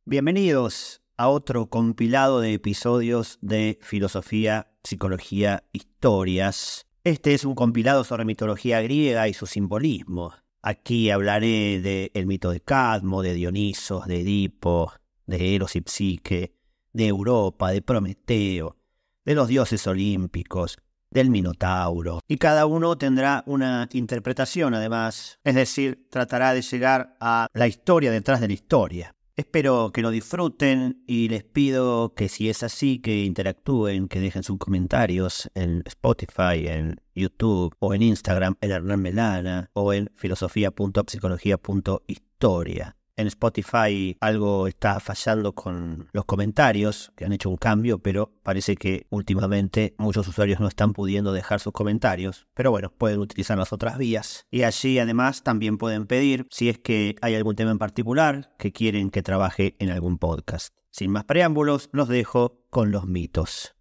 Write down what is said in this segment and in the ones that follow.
Bienvenidos a otro compilado de episodios de Filosofía, Psicología, Historias. Este es un compilado sobre mitología griega y su simbolismo. Aquí hablaré del mito de Cadmo, de Dioniso, de Edipo, de Eros y Psique, de Europa, de Prometeo, de los dioses olímpicos, del Minotauro. Y cada uno tendrá una interpretación además, es decir, tratará de llegar a la historia detrás de la historia. Espero que lo disfruten y les pido que si es así, que interactúen, que dejen sus comentarios en Spotify, en YouTube o en Instagram, en Hernán Melana o en filosofía.psicología.historia. En Spotify algo está fallando con los comentarios, que han hecho un cambio, pero parece que últimamente muchos usuarios no están pudiendo dejar sus comentarios. Pero bueno, pueden utilizar las otras vías. Y allí además también pueden pedir si es que hay algún tema en particular que quieren que trabaje en algún podcast. Sin más preámbulos, los dejo con los mitos.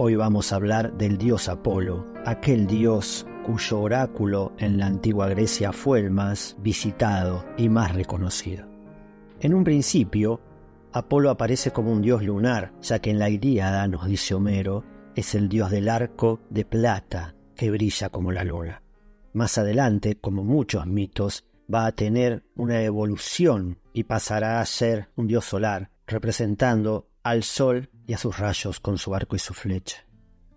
Hoy vamos a hablar del dios Apolo, aquel dios cuyo oráculo en la antigua Grecia fue el más visitado y más reconocido. En un principio, Apolo aparece como un dios lunar, ya que en la Ilíada, nos dice Homero, es el dios del arco de plata que brilla como la luna. Más adelante, como muchos mitos, va a tener una evolución y pasará a ser un dios solar, representando al sol y a sus rayos con su arco y su flecha.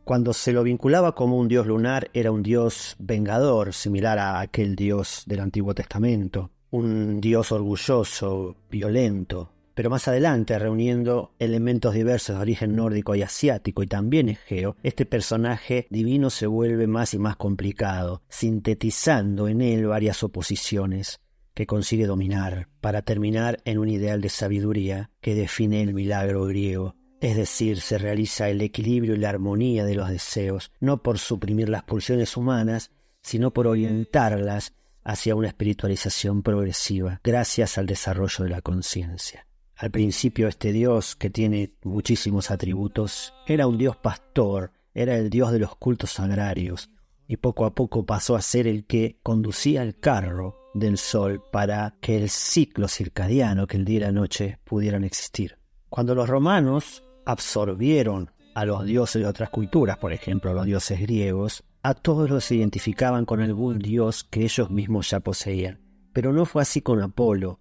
Cuando se lo vinculaba como un dios lunar, era un dios vengador, similar a aquel dios del Antiguo Testamento, un dios orgulloso, violento, pero más adelante, reuniendo elementos diversos de origen nórdico y asiático y también egeo, este personaje divino se vuelve más y más complicado, sintetizando en él varias oposiciones que consigue dominar, para terminar en un ideal de sabiduría que define el milagro griego. Es decir, se realiza el equilibrio y la armonía de los deseos, no por suprimir las pulsiones humanas, sino por orientarlas hacia una espiritualización progresiva, gracias al desarrollo de la conciencia. Al principio este dios, que tiene muchísimos atributos, era un dios pastor, era el dios de los cultos agrarios, y poco a poco pasó a ser el que conducía el carro del sol para que el ciclo circadiano, que el día y la noche, pudieran existir. Cuando los romanos absorbieron a los dioses de otras culturas, por ejemplo los dioses griegos, a todos los identificaban con algún dios que ellos mismos ya poseían. Pero no fue así con Apolo.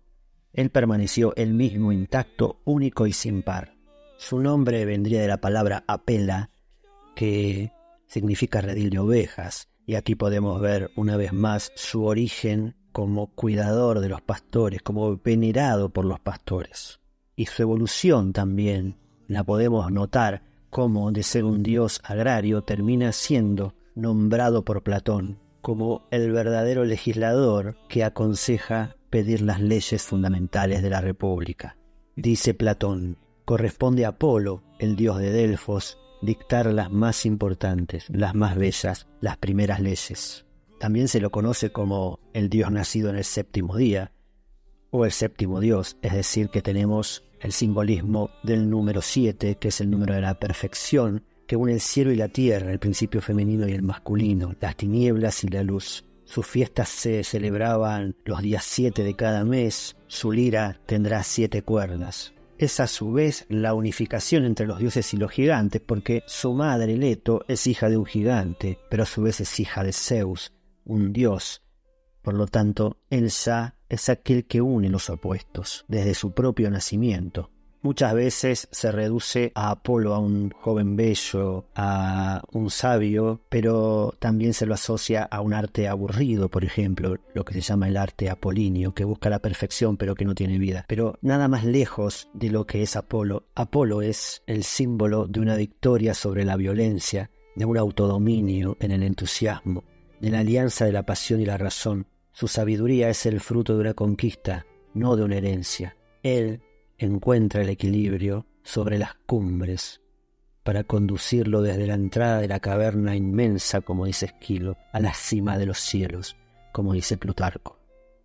Él permaneció el mismo, intacto, único y sin par. Su nombre vendría de la palabra apela, que significa redil de ovejas, y aquí podemos ver una vez más su origen como cuidador de los pastores, como venerado por los pastores. Y su evolución también la podemos notar, como de ser un dios agrario termina siendo nombrado por Platón como el verdadero legislador que aconseja pedir las leyes fundamentales de la República. Dice Platón, corresponde a Apolo, el dios de Delfos, dictar las más importantes, las más bellas, las primeras leyes. También se lo conoce como el dios nacido en el séptimo día, o el séptimo dios, es decir, que tenemos el simbolismo del número 7, que es el número de la perfección, que une el cielo y la tierra, el principio femenino y el masculino, las tinieblas y la luz. Sus fiestas se celebraban los días 7 de cada mes, su lira tendrá 7 cuerdas. Es a su vez la unificación entre los dioses y los gigantes, porque su madre Leto es hija de un gigante, pero a su vez es hija de Zeus, un dios. Por lo tanto, Elsa es aquel que une los opuestos, desde su propio nacimiento. Muchas veces se reduce a Apolo a un joven bello, a un sabio, pero también se lo asocia a un arte aburrido, por ejemplo, lo que se llama el arte apolíneo, que busca la perfección pero que no tiene vida. Pero nada más lejos de lo que es Apolo. Apolo es el símbolo de una victoria sobre la violencia, de un autodominio en el entusiasmo, de la alianza de la pasión y la razón. Su sabiduría es el fruto de una conquista, no de una herencia. Él encuentra el equilibrio sobre las cumbres para conducirlo desde la entrada de la caverna inmensa, como dice Esquilo, a la cima de los cielos, como dice Plutarco.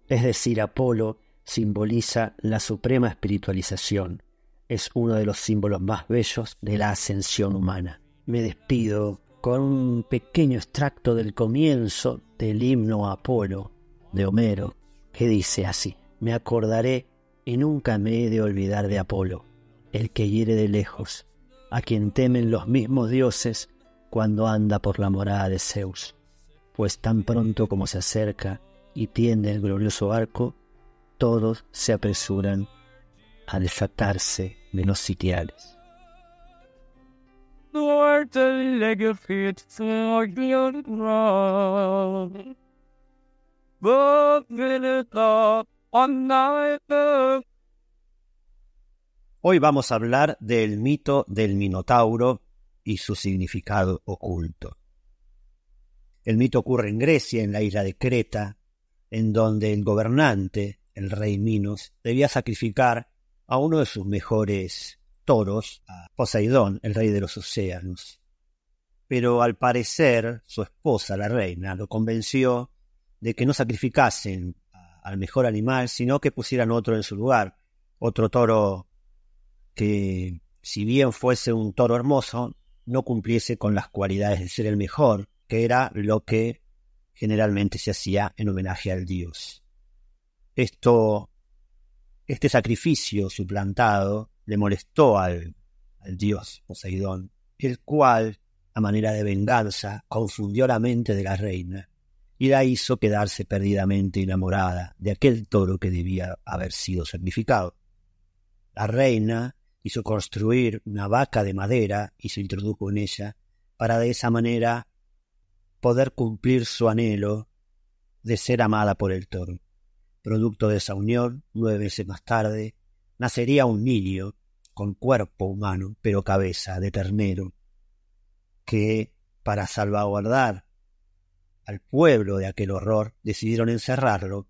Es decir, Apolo simboliza la suprema espiritualización, es uno de los símbolos más bellos de la ascensión humana. Me despido con un pequeño extracto del comienzo del himno a Apolo de Homero, que dice así: me acordaré y nunca me he de olvidar de Apolo, el que hiere de lejos, a quien temen los mismos dioses cuando anda por la morada de Zeus, pues tan pronto como se acerca y tiende el glorioso arco, todos se apresuran a desatarse de los sitiales. Hoy vamos a hablar del mito del Minotauro y su significado oculto. El mito ocurre en Grecia, en la isla de Creta, en donde el gobernante, el rey Minos, debía sacrificar a uno de sus mejores toros, a Poseidón, el rey de los océanos. Pero al parecer su esposa, la reina, lo convenció de que no sacrificasen al mejor animal, sino que pusieran otro en su lugar, otro toro que, si bien fuese un toro hermoso, no cumpliese con las cualidades de ser el mejor, que era lo que generalmente se hacía en homenaje al dios. Este sacrificio suplantado le molestó al dios Poseidón, el cual, a manera de venganza, confundió la mente de la reina y la hizo quedarse perdidamente enamorada de aquel toro que debía haber sido sacrificado. La reina hizo construir una vaca de madera y se introdujo en ella para de esa manera poder cumplir su anhelo de ser amada por el toro. Producto de esa unión, 9 meses más tarde, nacería un niño con cuerpo humano, pero cabeza de ternero, que, para salvaguardar al pueblo de aquel horror, decidieron encerrarlo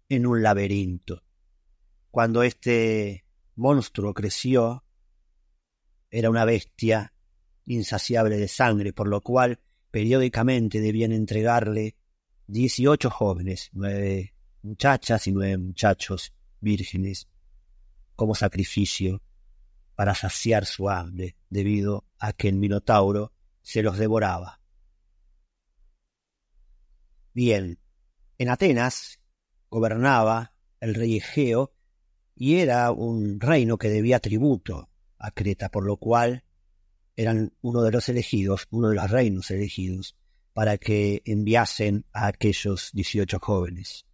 en un laberinto. Cuando este monstruo creció, era una bestia insaciable de sangre, por lo cual periódicamente debían entregarle 18 jóvenes, 9 muchachas y 9 muchachos vírgenes, como sacrificio para saciar su hambre, debido a que el Minotauro se los devoraba. Bien, en Atenas gobernaba el rey Egeo y era un reino que debía tributo a Creta, por lo cual eran uno de los reinos elegidos para que enviasen a aquellos 18 jóvenes.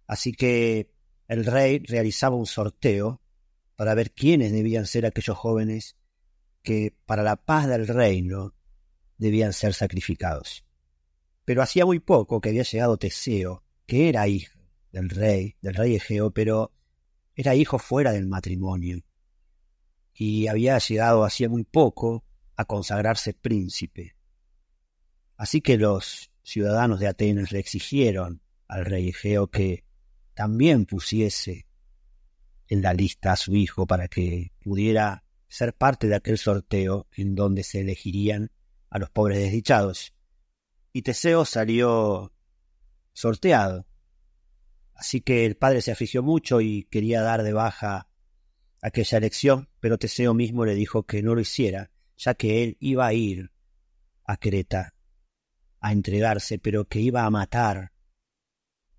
Así que el rey realizaba un sorteo para ver quiénes debían ser aquellos jóvenes que para la paz del reino debían ser sacrificados. Pero hacía muy poco que había llegado Teseo, que era hijo del rey Egeo, pero era hijo fuera del matrimonio, y había llegado hacía muy poco a consagrarse príncipe. Así que los ciudadanos de Atenas le exigieron al rey Egeo que también pusiese en la lista a su hijo para que pudiera ser parte de aquel sorteo en donde se elegirían a los pobres desdichados. Y Teseo salió sorteado. Así que el padre se afligió mucho y quería dar de baja aquella elección, pero Teseo mismo le dijo que no lo hiciera, ya que él iba a ir a Creta a entregarse, pero que iba a matar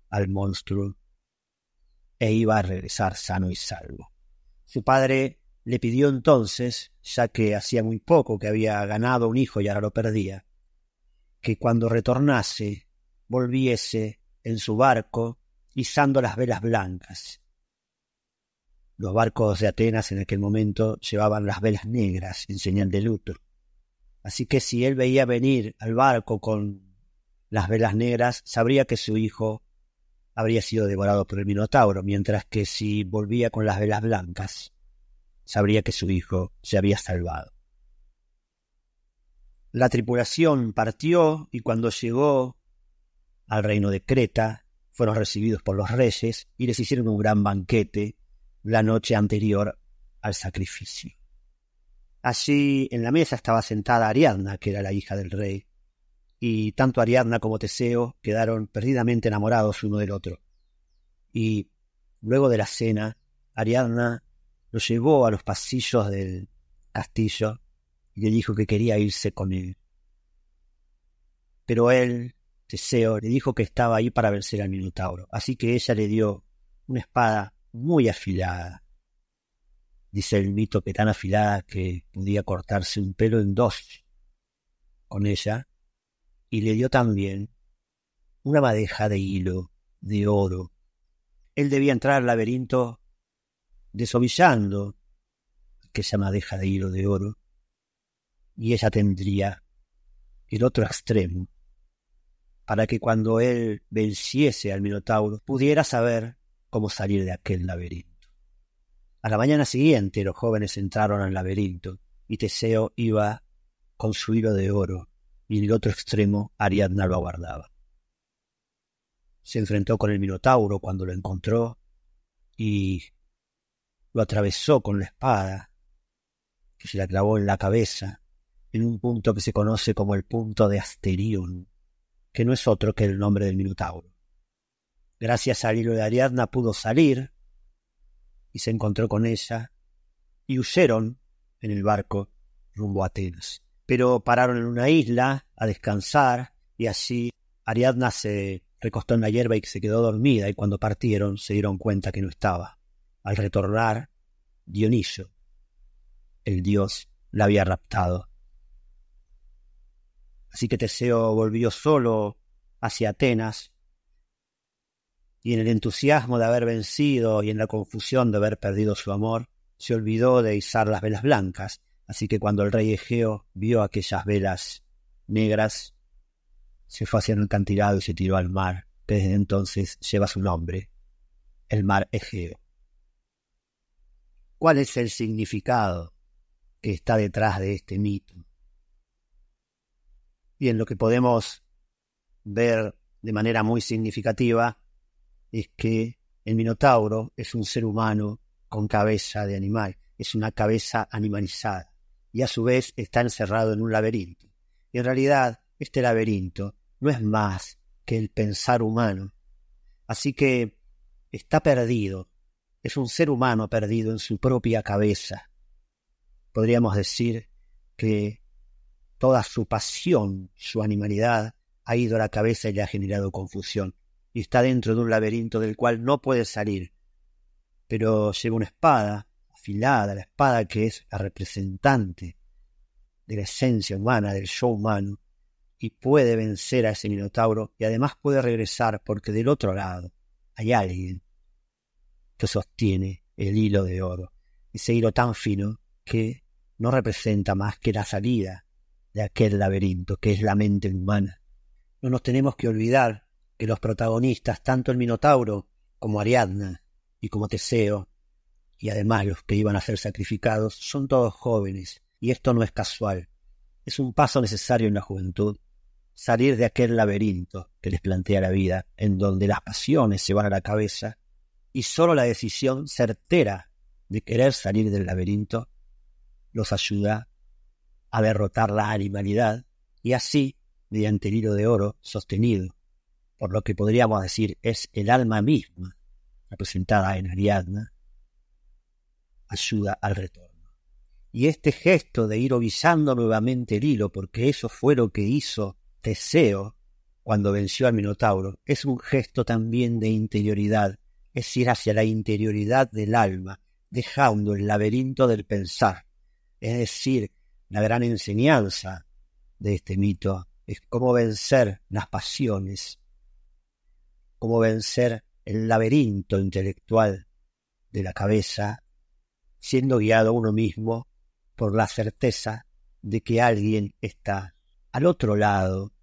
al monstruo e iba a regresar sano y salvo. Su padre le pidió entonces, ya que hacía muy poco que había ganado un hijo y ahora lo perdía, que cuando retornase volviese en su barco izando las velas blancas. Los barcos de Atenas en aquel momento llevaban las velas negras en señal de luto. Así que si él veía venir al barco con las velas negras, sabría que su hijo habría sido devorado por el Minotauro, mientras que si volvía con las velas blancas, sabría que su hijo se había salvado. La tripulación partió y cuando llegó al reino de Creta, fueron recibidos por los reyes y les hicieron un gran banquete la noche anterior al sacrificio. Allí en la mesa estaba sentada Ariadna, que era la hija del rey, y tanto Ariadna como Teseo quedaron perdidamente enamorados uno del otro. Y luego de la cena, Ariadna lo llevó a los pasillos del castillo y le dijo que quería irse con él. Pero él, Teseo, le dijo que estaba ahí para vencer al Minotauro, así que ella le dio una espada muy afilada. Dice el mito que tan afilada que podía cortarse un pelo en dos con ella, y le dio también una madeja de hilo de oro. Él debía entrar al laberinto desovillando aquella madeja de hilo de oro, y ella tendría el otro extremo, para que cuando él venciese al Minotauro pudiera saber cómo salir de aquel laberinto. A la mañana siguiente los jóvenes entraron al laberinto y Teseo iba con su hilo de oro y en el otro extremo Ariadna lo aguardaba. Se enfrentó con el Minotauro cuando lo encontró y lo atravesó con la espada, que se la clavó en la cabeza, en un punto que se conoce como el punto de Asterión, que no es otro que el nombre del Minotauro. Gracias al hilo de Ariadna pudo salir y se encontró con ella y huyeron en el barco rumbo a Atenas. Pero pararon en una isla a descansar y allí Ariadna se recostó en la hierba y se quedó dormida, y cuando partieron se dieron cuenta que no estaba. Al retornar, Dioniso, el dios, la había raptado. Así que Teseo volvió solo hacia Atenas, y en el entusiasmo de haber vencido y en la confusión de haber perdido su amor, se olvidó de izar las velas blancas. Así que cuando el rey Egeo vio aquellas velas negras, se fue hacia un acantilado y se tiró al mar, que desde entonces lleva su nombre, el mar Egeo. ¿Cuál es el significado que está detrás de este mito? Bien, lo que podemos ver de manera muy significativa es que el Minotauro es un ser humano con cabeza de animal, es una cabeza animalizada, y a su vez está encerrado en un laberinto. Y en realidad este laberinto no es más que el pensar humano. Así que está perdido, es un ser humano perdido en su propia cabeza. Podríamos decir que toda su pasión, su animalidad, ha ido a la cabeza y le ha generado confusión. Y está dentro de un laberinto del cual no puede salir. Pero lleva una espada afilada, la espada que es la representante de la esencia humana, del yo humano, y puede vencer a ese Minotauro y además puede regresar porque del otro lado hay alguien que sostiene el hilo de oro, ese hilo tan fino que no representa más que la salida de aquel laberinto que es la mente humana. No nos tenemos que olvidar que los protagonistas, tanto el Minotauro como Ariadna y como Teseo, y además los que iban a ser sacrificados, son todos jóvenes, y esto no es casual. Es un paso necesario en la juventud, salir de aquel laberinto que les plantea la vida, en donde las pasiones se van a la cabeza, y solo la decisión certera de querer salir del laberinto los ayuda a derrotar la animalidad, y así, mediante el hilo de oro sostenido, por lo que podríamos decir es el alma misma, representada en Ariadna, ayuda al retorno. Y este gesto de ir ovilando nuevamente el hilo, porque eso fue lo que hizo Teseo cuando venció al Minotauro, es un gesto también de interioridad, es ir hacia la interioridad del alma, dejando el laberinto del pensar. Es decir, la gran enseñanza de este mito es cómo vencer las pasiones, cómo vencer el laberinto intelectual de la cabeza, siendo guiado uno mismo por la certeza de que alguien está al otro lado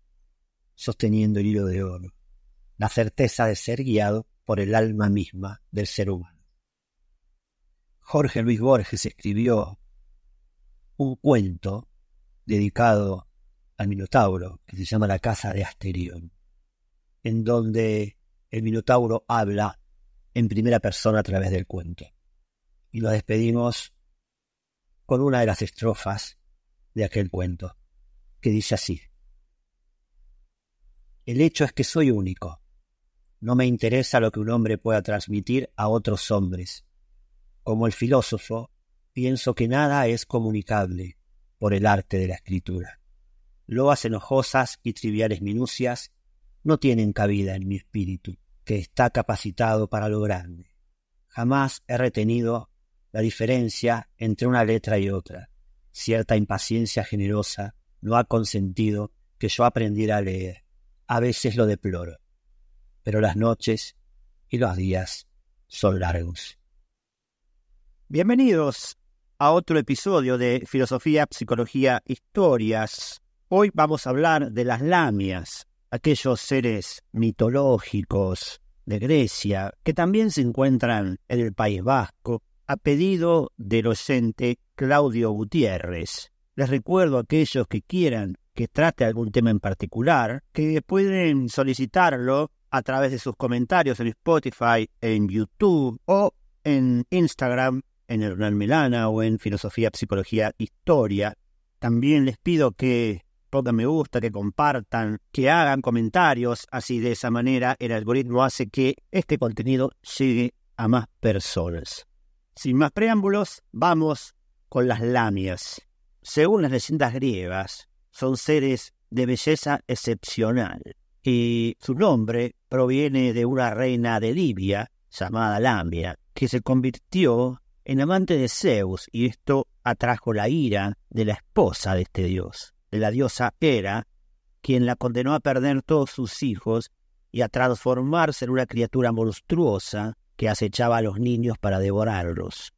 sosteniendo el hilo de oro, la certeza de ser guiado por el alma misma del ser humano. Jorge Luis Borges escribió un cuento dedicado al Minotauro que se llama La casa de Asterión, en donde el Minotauro habla en primera persona a través del cuento. Y nos despedimos con una de las estrofas de aquel cuento, que dice así: el hecho es que soy único. No me interesa lo que un hombre pueda transmitir a otros hombres. como el filósofo, pienso que nada es comunicable por el arte de la escritura. Loas enojosas y triviales minucias no tienen cabida en mi espíritu, que está capacitado para lo grande. Jamás he retenido la diferencia entre una letra y otra. Cierta impaciencia generosa no ha consentido que yo aprendiera a leer. A veces lo deploro, pero las noches y los días son largos. Bienvenidos a otro episodio de Filosofía, Psicología, Historias. Hoy vamos a hablar de las lamias, aquellos seres mitológicos de Grecia que también se encuentran en el País Vasco, a pedido del oyente Claudio Gutiérrez. Les recuerdo a aquellos que quieran que trate algún tema en particular, que pueden solicitarlo a través de sus comentarios en Spotify, en YouTube o en Instagram, en Hernán Melana o en Filosofía, Psicología, Historia. También les pido que pongan me gusta, que compartan, que hagan comentarios, así de esa manera el algoritmo hace que este contenido llegue a más personas. Sin más preámbulos, vamos con las lamias. Según las leyendas griegas, son seres de belleza excepcional y su nombre proviene de una reina de Libia llamada Lamia, que se convirtió en amante de Zeus, y esto atrajo la ira de la esposa de este dios, de la diosa Hera, quien la condenó a perder todos sus hijos y a transformarse en una criatura monstruosa que acechaba a los niños para devorarlos.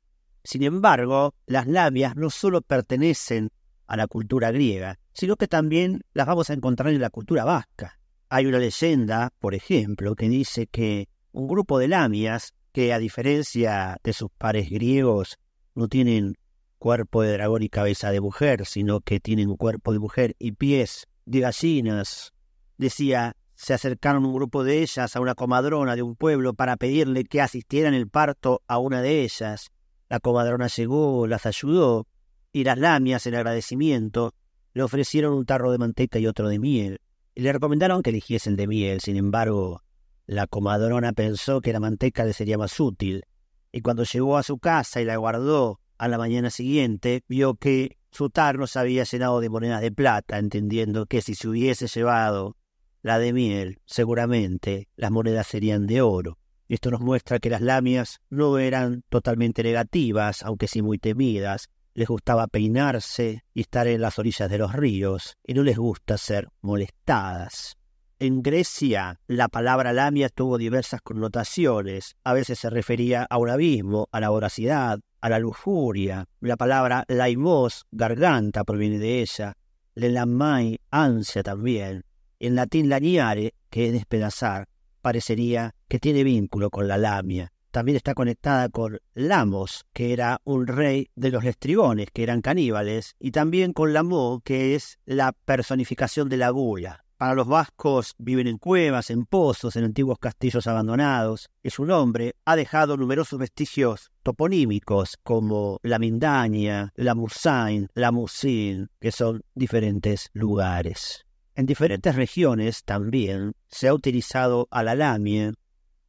Sin embargo, las lamias no solo pertenecen a la cultura griega, sino que también las vamos a encontrar en la cultura vasca. Hay una leyenda, por ejemplo, que dice que un grupo de lamias, que a diferencia de sus pares griegos, no tienen cuerpo de dragón y cabeza de mujer, sino que tienen un cuerpo de mujer y pies de gallinas. Decía, se acercaron un grupo de ellas a una comadrona de un pueblo para pedirle que asistiera en el parto a una de ellas. La comadrona llegó, las ayudó, y las lamias, en agradecimiento, le ofrecieron un tarro de manteca y otro de miel, y le recomendaron que eligiese el de miel. Sin embargo, la comadrona pensó que la manteca le sería más útil, y cuando llegó a su casa y la guardó, a la mañana siguiente vio que su tarro se había llenado de monedas de plata, entendiendo que si se hubiese llevado la de miel, seguramente las monedas serían de oro. Esto nos muestra que las lamias no eran totalmente negativas, aunque sí muy temidas. Les gustaba peinarse y estar en las orillas de los ríos, y no les gusta ser molestadas. En Grecia, la palabra lamia tuvo diversas connotaciones. A veces se refería a un abismo, a la voracidad, a la lujuria. La palabra laimos, garganta, proviene de ella. Lelamai, ansia también. En latín laniare, que es despedazar, parecería que tiene vínculo con la lamia. También está conectada con Lamos, que era un rey de los lestrigones, que eran caníbales, y también con Lamó, que es la personificación de la gula. Para los vascos viven en cuevas, en pozos, en antiguos castillos abandonados, y su nombre ha dejado numerosos vestigios toponímicos como la Mindaña, la Mursain, la Musin, que son diferentes lugares. En diferentes regiones también se ha utilizado a la lamia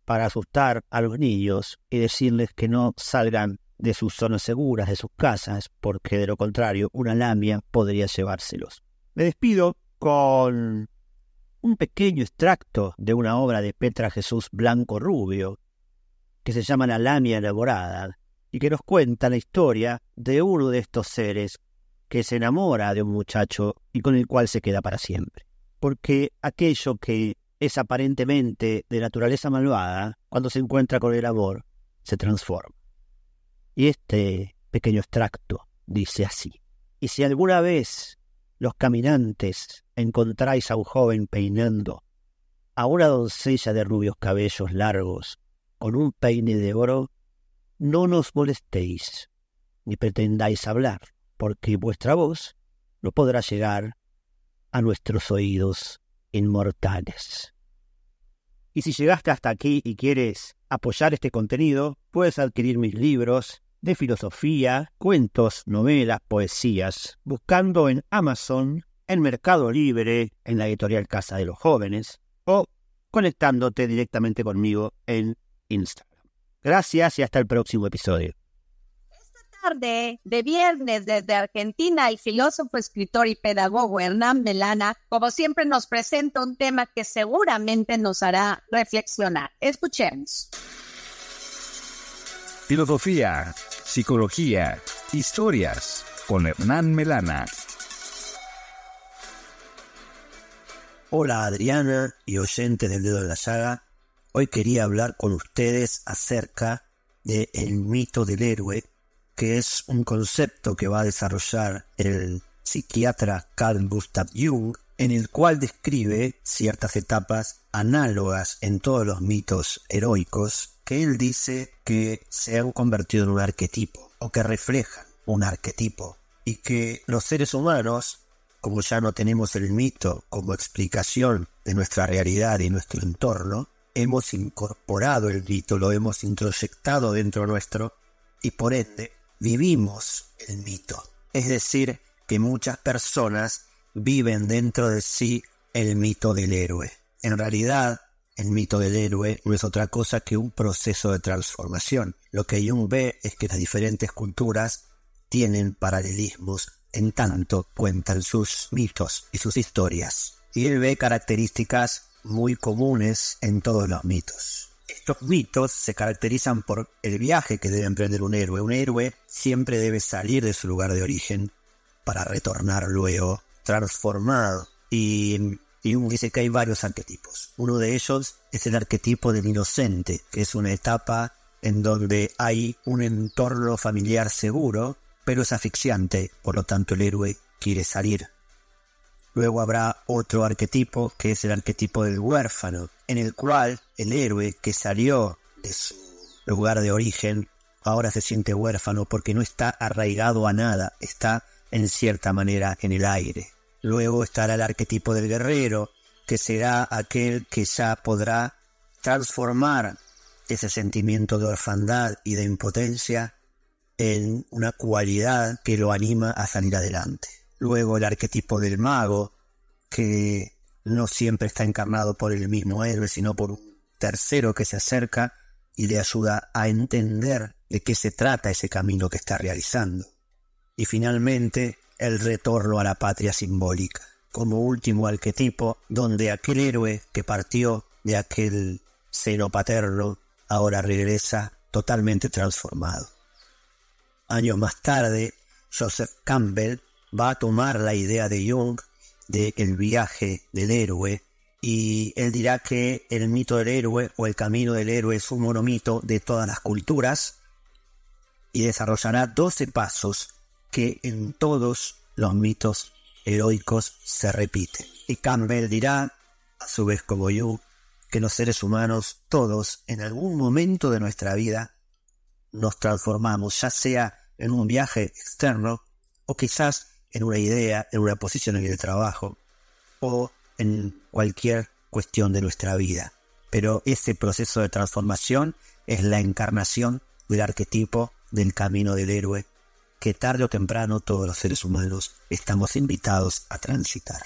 para asustar a los niños y decirles que no salgan de sus zonas seguras, de sus casas, porque de lo contrario una lamia podría llevárselos. Me despido con un pequeño extracto de una obra de Petra Jesús Blanco Rubio, que se llama La lamia enamorada, y que nos cuenta la historia de uno de estos seres que se enamora de un muchacho y con el cual se queda para siempre. Porque aquello que es aparentemente de naturaleza malvada, cuando se encuentra con el amor, se transforma. Y este pequeño extracto dice así: y si alguna vez los caminantes encontráis a un joven peinando, a una doncella de rubios cabellos largos, con un peine de oro, no nos molestéis, ni pretendáis hablar, porque vuestra voz no podrá llegar a nuestros oídos inmortales. Y si llegaste hasta aquí y quieres apoyar este contenido, puedes adquirir mis libros de filosofía, cuentos, novelas, poesías, buscando en Amazon, en Mercado Libre, en la editorial Casa de los Jóvenes, o conectándote directamente conmigo en Instagram. Gracias y hasta el próximo episodio. tarde de viernes desde Argentina, el filósofo, escritor y pedagogo Hernán Melana, como siempre, nos presenta un tema que seguramente nos hará reflexionar. Escuchemos. Filosofía, psicología, historias con Hernán Melana. Hola Adriana y oyentes del Dedo en la Llaga. Hoy quería hablar con ustedes acerca del mito del héroe, que es un concepto que va a desarrollar el psiquiatra Carl Gustav Jung, en el cual describe ciertas etapas análogas en todos los mitos heroicos que él dice que se han convertido en un arquetipo o que reflejan un arquetipo, y que los seres humanos, como ya no tenemos el mito como explicación de nuestra realidad y nuestro entorno, hemos incorporado el mito, lo hemos introyectado dentro nuestro y por ende vivimos el mito. Es decir, que muchas personas viven dentro de sí el mito del héroe. En realidad, el mito del héroe no es otra cosa que un proceso de transformación. Lo que Jung ve es que las diferentes culturas tienen paralelismos en tanto cuentan sus mitos y sus historias. Y él ve características muy comunes en todos los mitos. Estos mitos se caracterizan por el viaje que debe emprender un héroe. Un héroe siempre debe salir de su lugar de origen para retornar luego transformado. Y Jung dice que hay varios arquetipos. Uno de ellos es el arquetipo del inocente, que es una etapa en donde hay un entorno familiar seguro, pero es asfixiante, por lo tanto el héroe quiere salir. Luego habrá otro arquetipo, que es el arquetipo del huérfano, en el cual el héroe que salió de su lugar de origen ahora se siente huérfano porque no está arraigado a nada, está en cierta manera en el aire. Luego estará el arquetipo del guerrero, que será aquel que ya podrá transformar ese sentimiento de orfandad y de impotencia en una cualidad que lo anima a salir adelante. Luego el arquetipo del mago, que no siempre está encarnado por el mismo héroe, sino por un tercero que se acerca y le ayuda a entender de qué se trata ese camino que está realizando. Y finalmente el retorno a la patria simbólica, como último arquetipo, donde aquel héroe que partió de aquel seno paterno ahora regresa totalmente transformado. Años más tarde, Joseph Campbell va a tomar la idea de Jung del viaje del héroe, y él dirá que el mito del héroe o el camino del héroe es un monomito de todas las culturas, y desarrollará 12 pasos que en todos los mitos heroicos se repiten. Y Campbell dirá, a su vez como Jung, que los seres humanos todos en algún momento de nuestra vida nos transformamos, ya sea en un viaje externo o quizás en una idea, en una posición en el trabajo o en cualquier cuestión de nuestra vida. Pero ese proceso de transformación es la encarnación del arquetipo del camino del héroe que tarde o temprano todos los seres humanos estamos invitados a transitar.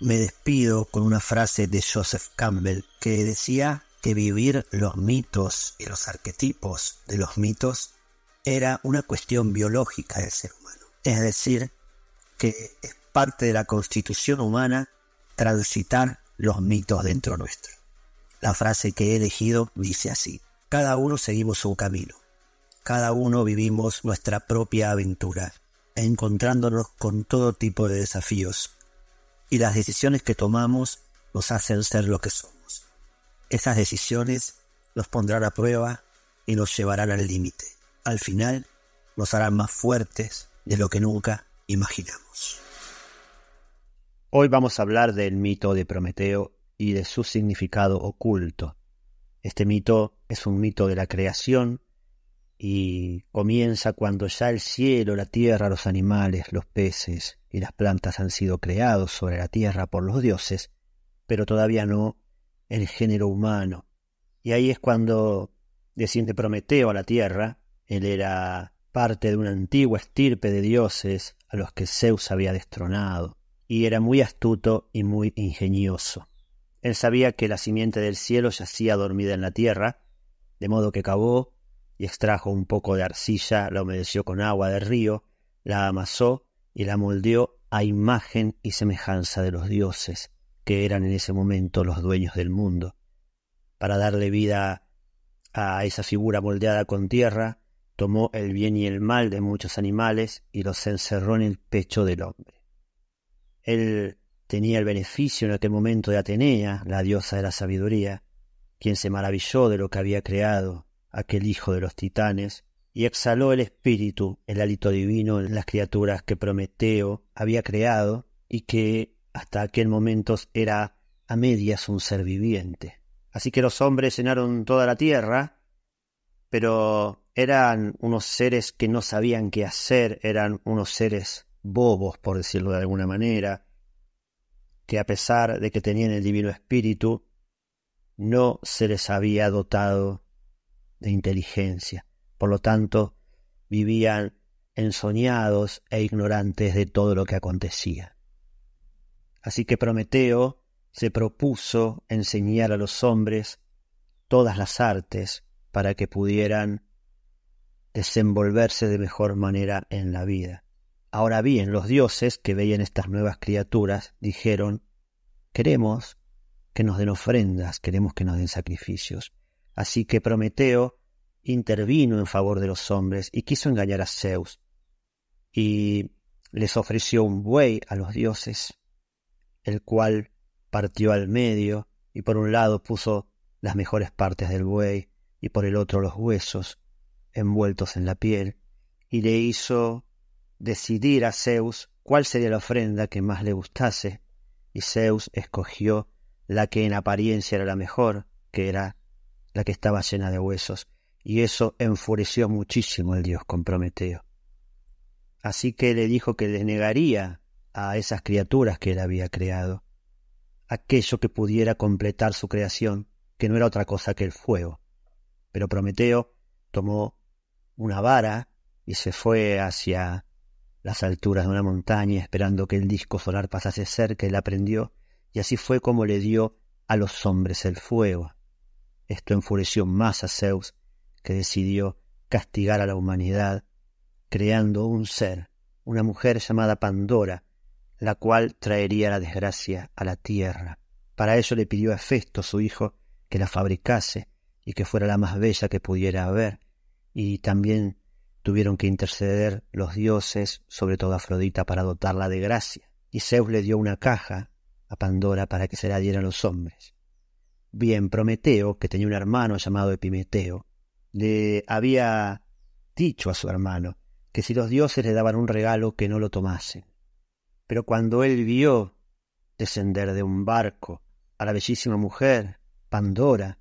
Me despido con una frase de Joseph Campbell que decía que vivir los mitos y los arquetipos de los mitos era una cuestión biológica del ser humano. Es decir, que es parte de la constitución humana transitar los mitos dentro nuestro. La frase que he elegido dice así: cada uno seguimos un camino, cada uno vivimos nuestra propia aventura, encontrándonos con todo tipo de desafíos, y las decisiones que tomamos nos hacen ser lo que somos. Esas decisiones nos pondrán a prueba y nos llevarán al límite. Al final, nos harán más fuertes de lo que nunca imaginamos. Hoy vamos a hablar del mito de Prometeo y de su significado oculto. Este mito es un mito de la creación y comienza cuando ya el cielo, la tierra, los animales, los peces y las plantas han sido creados sobre la tierra por los dioses, pero todavía no el género humano. Y ahí es cuando desciende Prometeo a la tierra. Él era parte de una antigua estirpe de dioses a los que Zeus había destronado, y era muy astuto y muy ingenioso. Él sabía que la simiente del cielo yacía dormida en la tierra, de modo que cavó y extrajo un poco de arcilla, la humedeció con agua del río, la amasó y la moldeó a imagen y semejanza de los dioses, que eran en ese momento los dueños del mundo. Para darle vida a esa figura moldeada con tierra, tomó el bien y el mal de muchos animales y los encerró en el pecho del hombre. Él tenía el beneficio en aquel momento de Atenea, la diosa de la sabiduría, quien se maravilló de lo que había creado aquel hijo de los titanes, y exhaló el espíritu, el hálito divino en las criaturas que Prometeo había creado y que hasta aquel momento era a medias un ser viviente. Así que los hombres llenaron toda la tierra, pero eran unos seres que no sabían qué hacer, eran unos seres bobos, por decirlo de alguna manera, que a pesar de que tenían el divino espíritu, no se les había dotado de inteligencia. Por lo tanto, vivían ensoñados e ignorantes de todo lo que acontecía. Así que Prometeo se propuso enseñar a los hombres todas las artes para que pudieran desenvolverse de mejor manera en la vida. Ahora bien, los dioses que veían estas nuevas criaturas dijeron: queremos que nos den ofrendas, queremos que nos den sacrificios. Así que Prometeo intervino en favor de los hombres y quiso engañar a Zeus, y les ofreció un buey a los dioses, el cual partió al medio, y por un lado puso las mejores partes del buey, y por el otro los huesos envueltos en la piel, y le hizo decidir a Zeus cuál sería la ofrenda que más le gustase, y Zeus escogió la que en apariencia era la mejor, que era la que estaba llena de huesos, y eso enfureció muchísimo al dios con Prometeo. Así que le dijo que le negaría a esas criaturas que él había creado aquello que pudiera completar su creación, que no era otra cosa que el fuego. Pero Prometeo tomó una vara y se fue hacia las alturas de una montaña, esperando que el disco solar pasase cerca, y la prendió, y así fue como le dio a los hombres el fuego. Esto enfureció más a Zeus, que decidió castigar a la humanidad, creando un ser, una mujer llamada Pandora, la cual traería la desgracia a la tierra. Para ello le pidió a Hefesto, su hijo, que la fabricase y que fuera la más bella que pudiera haber, y también tuvieron que interceder los dioses, sobre todo Afrodita, para dotarla de gracia, y Zeus le dio una caja a Pandora para que se la dieran los hombres. Bien, Prometeo, que tenía un hermano llamado Epimeteo, le había dicho a su hermano que si los dioses le daban un regalo, que no lo tomasen. Pero cuando él vio descender de un barco a la bellísima mujer, Pandora,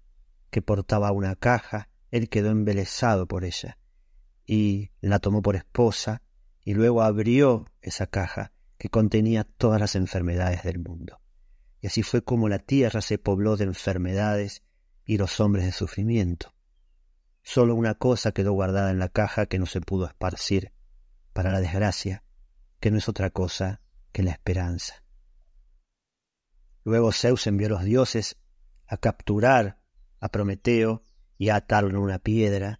que portaba una caja, él quedó embelesado por ella, y la tomó por esposa, y luego abrió esa caja que contenía todas las enfermedades del mundo. Y así fue como la tierra se pobló de enfermedades y los hombres de sufrimiento. Solo una cosa quedó guardada en la caja que no se pudo esparcir para la desgracia, que no es otra cosa que la esperanza. Luego Zeus envió a los dioses a capturar a Prometeo y a atarlo en una piedra,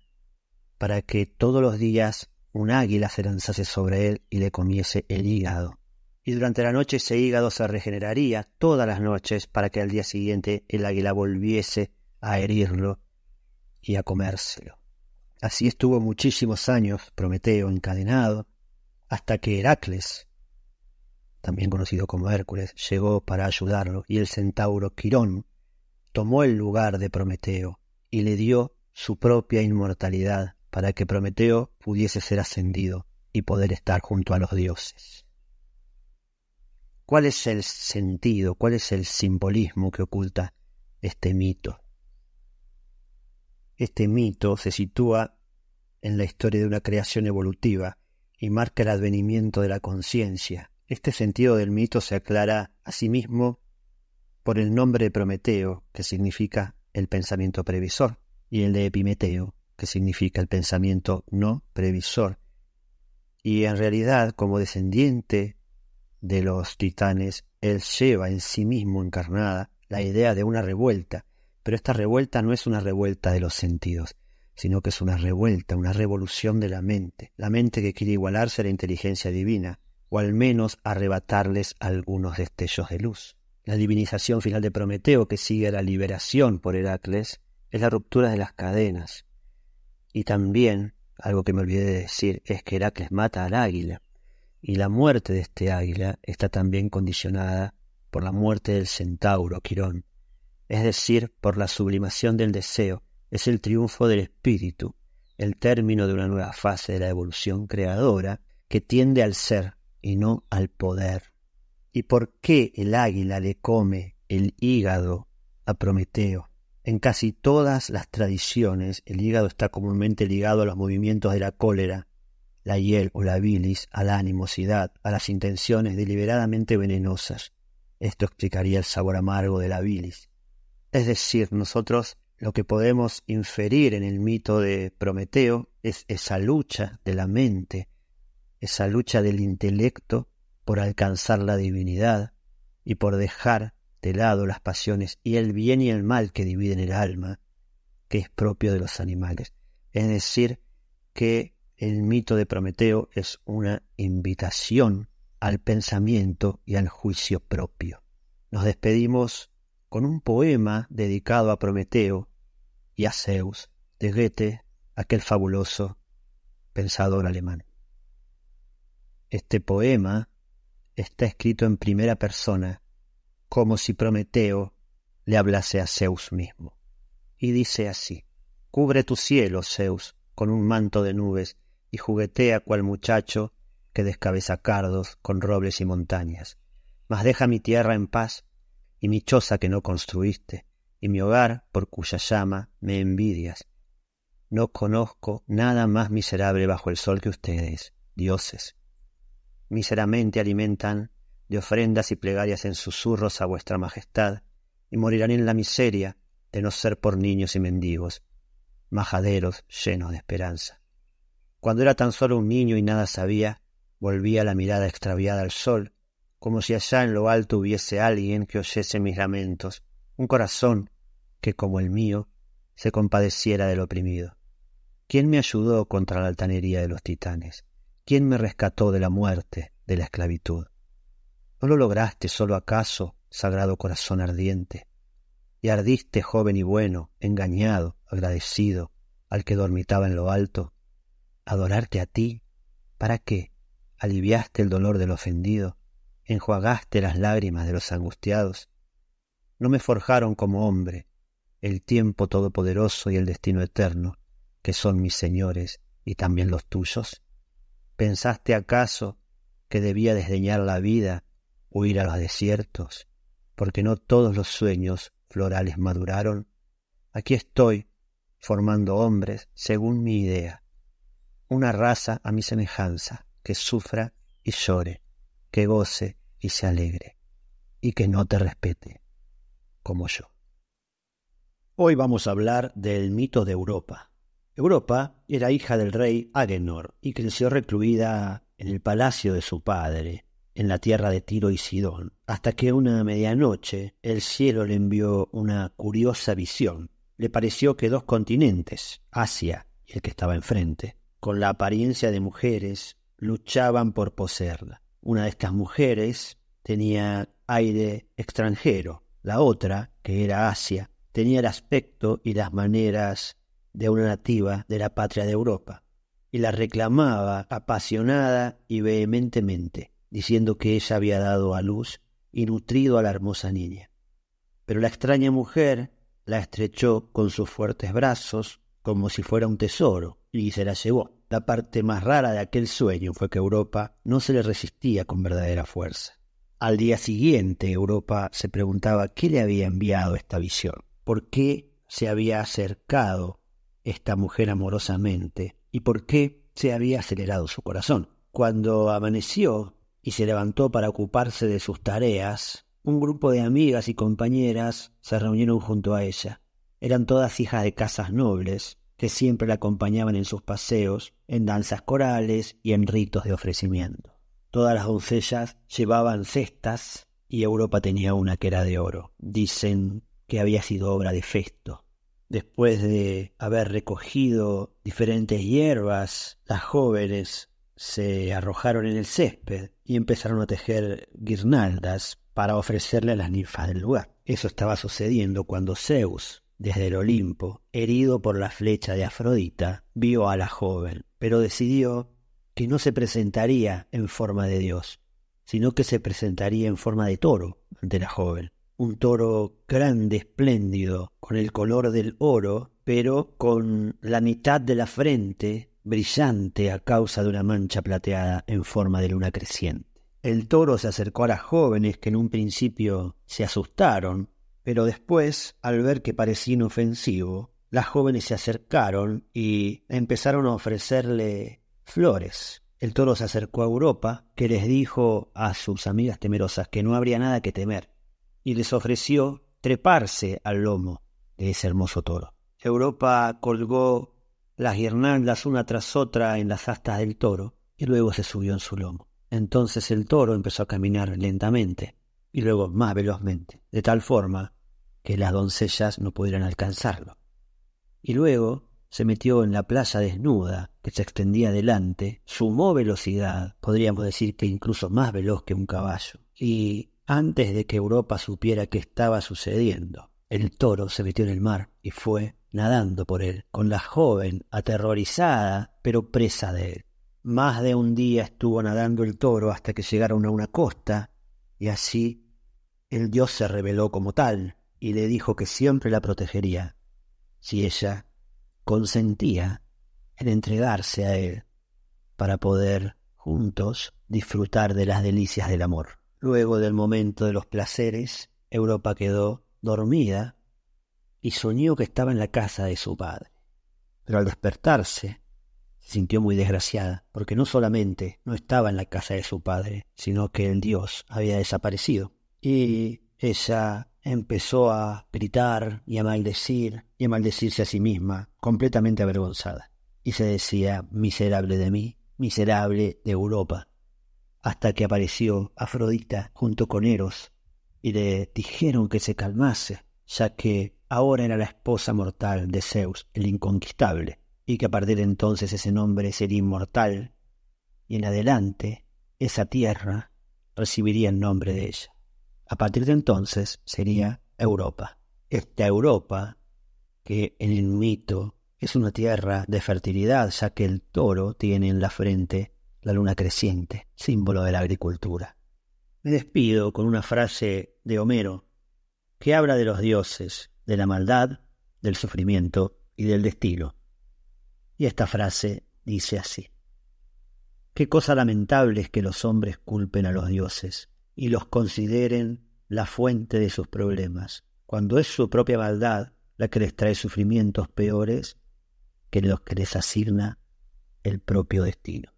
para que todos los días un águila se lanzase sobre él y le comiese el hígado. Y durante la noche ese hígado se regeneraría todas las noches, para que al día siguiente el águila volviese a herirlo y a comérselo. Así estuvo muchísimos años Prometeo encadenado, hasta que Heracles, también conocido como Hércules, llegó para ayudarlo, y el centauro Quirón tomó el lugar de Prometeo y le dio su propia inmortalidad para que Prometeo pudiese ser ascendido y poder estar junto a los dioses. ¿Cuál es el sentido, cuál es el simbolismo que oculta este mito? Este mito se sitúa en la historia de una creación evolutiva y marca el advenimiento de la conciencia. Este sentido del mito se aclara asimismo por el nombre de Prometeo, que significa el pensamiento previsor, y el de Epimeteo, que significa el pensamiento no previsor. Y en realidad, como descendiente de los titanes, él lleva en sí mismo encarnada la idea de una revuelta, pero esta revuelta no es una revuelta de los sentidos, sino que es una revuelta, una revolución de la mente que quiere igualarse a la inteligencia divina, o al menos arrebatarles algunos destellos de luz. La divinización final de Prometeo, que sigue a la liberación por Heracles, es la ruptura de las cadenas. Y también, algo que me olvidé de decir, es que Heracles mata al águila, y la muerte de este águila está también condicionada por la muerte del centauro Quirón, es decir, por la sublimación del deseo. Es el triunfo del espíritu, el término de una nueva fase de la evolución creadora que tiende al ser y no al poder. ¿Y por qué el águila le come el hígado a Prometeo? En casi todas las tradiciones, el hígado está comúnmente ligado a los movimientos de la cólera, la hiel o la bilis, a la animosidad, a las intenciones deliberadamente venenosas. Esto explicaría el sabor amargo de la bilis. Es decir, nosotros lo que podemos inferir en el mito de Prometeo es esa lucha de la mente, esa lucha del intelecto por alcanzar la divinidad y por dejar de lado las pasiones y el bien y el mal que dividen el alma, que es propio de los animales. Es decir, que el mito de Prometeo es una invitación al pensamiento y al juicio propio. Nos despedimos con un poema dedicado a Prometeo y a Zeus, de Goethe, aquel fabuloso pensador alemán. Este poema está escrito en primera persona, como si Prometeo le hablase a Zeus mismo. Y dice así: cubre tu cielo, Zeus, con un manto de nubes, y juguetea cual muchacho que descabeza cardos con robles y montañas. Mas deja mi tierra en paz, y mi choza que no construiste, y mi hogar por cuya llama me envidias. No conozco nada más miserable bajo el sol que ustedes, dioses. Míseramente alimentan de ofrendas y plegarias en susurros a vuestra majestad, y morirán en la miseria de no ser por niños y mendigos, majaderos llenos de esperanza. Cuando era tan solo un niño y nada sabía, volvía la mirada extraviada al sol, como si allá en lo alto hubiese alguien que oyese mis lamentos, un corazón que, como el mío, se compadeciera del oprimido. ¿Quién me ayudó contra la altanería de los titanes? ¿Quién me rescató de la muerte, de la esclavitud? ¿No lo lograste solo acaso, sagrado corazón ardiente? Y ardiste, joven y bueno, engañado, agradecido, al que dormitaba en lo alto. ¿Adorarte a ti? ¿Para qué? ¿Aliviaste el dolor del ofendido? ¿Enjuagaste las lágrimas de los angustiados? ¿No me forjaron como hombre el tiempo todopoderoso y el destino eterno, que son mis señores y también los tuyos? ¿Pensaste acaso que debía desdeñar la vida, huir a los desiertos, porque no todos los sueños florales maduraron? Aquí estoy, formando hombres según mi idea, una raza a mi semejanza, que sufra y llore, que goce y se alegre, y que no te respete, como yo. Hoy vamos a hablar del mito de Europa. Europa era hija del rey Agénor y creció recluida en el palacio de su padre, en la tierra de Tiro y Sidón, hasta que una medianoche el cielo le envió una curiosa visión. Le pareció que dos continentes, Asia y el que estaba enfrente, con la apariencia de mujeres, luchaban por poseerla. Una de estas mujeres tenía aire extranjero, la otra, que era Asia, tenía el aspecto y las maneras de una nativa de la patria de Europa, y la reclamaba apasionada y vehementemente, diciendo que ella había dado a luz y nutrido a la hermosa niña. Pero la extraña mujer la estrechó con sus fuertes brazos como si fuera un tesoro y se la llevó. La parte más rara de aquel sueño fue que Europa no se le resistía con verdadera fuerza. Al día siguiente Europa se preguntaba qué le había enviado esta visión, por qué se había acercado esta mujer amorosamente y por qué se había acelerado su corazón. Cuando amaneció y se levantó para ocuparse de sus tareas, un grupo de amigas y compañeras se reunieron junto a ella. Eran todas hijas de casas nobles, que siempre la acompañaban en sus paseos, en danzas corales y en ritos de ofrecimiento. Todas las doncellas llevaban cestas y Europa tenía una que era de oro. Dicen que había sido obra de Festo. Después de haber recogido diferentes hierbas, las jóvenes se arrojaron en el césped y empezaron a tejer guirnaldas para ofrecerle a las ninfas del lugar. Eso estaba sucediendo cuando Zeus, desde el Olimpo, herido por la flecha de Afrodita, vio a la joven, pero decidió que no se presentaría en forma de Dios, sino que se presentaría en forma de toro ante la joven. Un toro grande, espléndido, con el color del oro, pero con la mitad de la frente brillante a causa de una mancha plateada en forma de luna creciente. El toro se acercó a las jóvenes, que en un principio se asustaron, pero después, al ver que parecía inofensivo, las jóvenes se acercaron y empezaron a ofrecerle flores. El toro se acercó a Europa, que les dijo a sus amigas temerosas que no habría nada que temer, y les ofreció treparse al lomo de ese hermoso toro. Europa colgó las guirnaldas una tras otra en las astas del toro y luego se subió en su lomo. Entonces el toro empezó a caminar lentamente y luego más velozmente, de tal forma que las doncellas no pudieran alcanzarlo. Y luego se metió en la playa desnuda que se extendía delante, sumó velocidad, podríamos decir que incluso más veloz que un caballo, y antes de que Europa supiera qué estaba sucediendo, el toro se metió en el mar y fue nadando por él, con la joven aterrorizada, pero presa de él. Más de un día estuvo nadando el toro hasta que llegaron a una costa, y así el dios se reveló como tal, y le dijo que siempre la protegería, si ella consentía en entregarse a él, para poder juntos disfrutar de las delicias del amor. Luego del momento de los placeres, Europa quedó dormida y soñó que estaba en la casa de su padre. Pero al despertarse, se sintió muy desgraciada, porque no solamente no estaba en la casa de su padre, sino que el dios había desaparecido. Y ella empezó a gritar y a maldecirse a sí misma, completamente avergonzada. Y se decía: miserable de mí, miserable de Europa. Hasta que apareció Afrodita junto con Eros y le dijeron que se calmase, ya que ahora era la esposa mortal de Zeus, el inconquistable, y que a partir de entonces ese nombre sería inmortal, y en adelante esa tierra recibiría el nombre de ella. A partir de entonces sería Europa. Esta Europa, que en el mito es una tierra de fertilidad, ya que el toro tiene en la frente la luna creciente, símbolo de la agricultura. Me despido con una frase de Homero, que habla de los dioses, de la maldad, del sufrimiento y del destino. Y esta frase dice así: qué cosa lamentable es que los hombres culpen a los dioses y los consideren la fuente de sus problemas, cuando es su propia maldad la que les trae sufrimientos peores que los que les asigna el propio destino.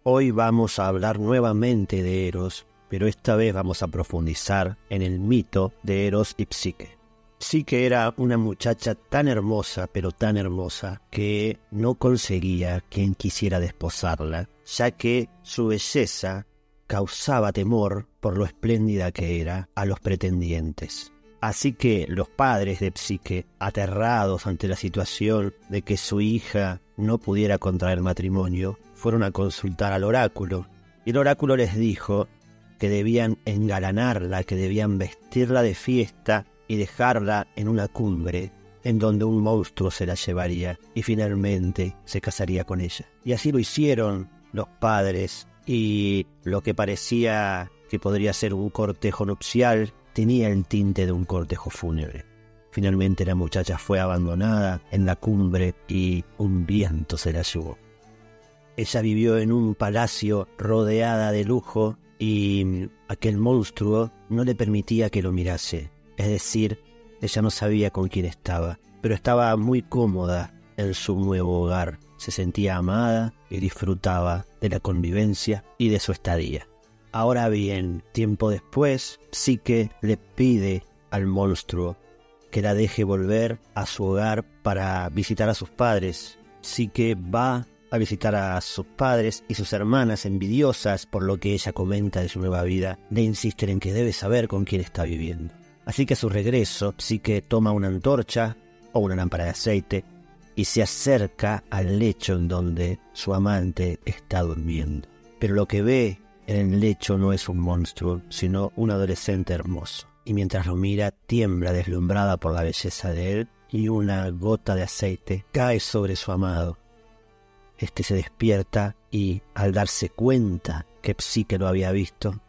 Hoy vamos a hablar nuevamente de Eros, pero esta vez vamos a profundizar en el mito de Eros y Psique. Psique era una muchacha tan hermosa, pero tan hermosa, que no conseguía quien quisiera desposarla, ya que su belleza causaba temor por lo espléndida que era a los pretendientes. Así que los padres de Psique, aterrados ante la situación de que su hija no pudiera contraer matrimonio, fueron a consultar al oráculo, y el oráculo les dijo que debían engalanarla, que debían vestirla de fiesta y dejarla en una cumbre en donde un monstruo se la llevaría y finalmente se casaría con ella. Y así lo hicieron los padres, y lo que parecía que podría ser un cortejo nupcial tenía el tinte de un cortejo fúnebre. Finalmente la muchacha fue abandonada en la cumbre y un viento se la llevó. Ella vivió en un palacio rodeada de lujo y aquel monstruo no le permitía que lo mirase. Es decir, ella no sabía con quién estaba, pero estaba muy cómoda en su nuevo hogar. Se sentía amada y disfrutaba de la convivencia y de su estadía. Ahora bien, tiempo después, Psique le pide al monstruo que la deje volver a su hogar para visitar a sus padres. Psique va a visitar a sus padres y sus hermanas, envidiosas por lo que ella comenta de su nueva vida, le insisten en que debe saber con quién está viviendo. Así que a su regreso, Psique toma una antorcha o una lámpara de aceite y se acerca al lecho en donde su amante está durmiendo. Pero lo que ve en el lecho no es un monstruo, sino un adolescente hermoso. Y mientras lo mira, tiembla deslumbrada por la belleza de él y una gota de aceite cae sobre su amado. Este se despierta y, al darse cuenta que Psique lo había visto,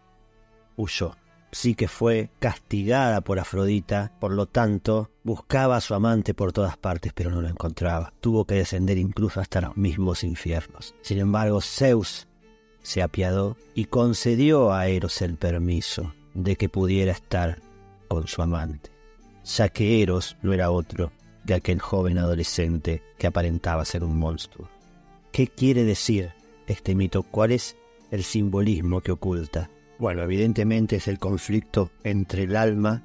huyó. Psique fue castigada por Afrodita, por lo tanto, buscaba a su amante por todas partes, pero no lo encontraba. Tuvo que descender incluso hasta los mismos infiernos. Sin embargo, Zeus se apiadó y concedió a Eros el permiso de que pudiera estar con su amante, ya que Eros no era otro que aquel joven adolescente que aparentaba ser un monstruo. ¿Qué quiere decir este mito? ¿Cuál es el simbolismo que oculta? Bueno, evidentemente es el conflicto entre el alma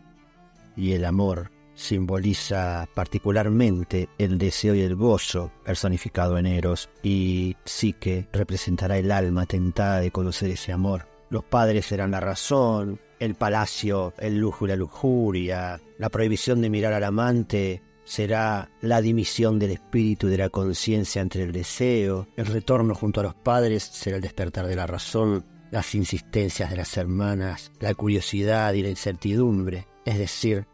y el amor. Simboliza particularmente el deseo y el gozo personificado en Eros, y Psique representará el alma tentada de conocer ese amor. Los padres serán la razón, el palacio el lujo y la lujuria, la prohibición de mirar al amante será la dimisión del espíritu y de la conciencia entre el deseo, el retorno junto a los padres será el despertar de la razón, las insistencias de las hermanas, la curiosidad y la incertidumbre, es decir,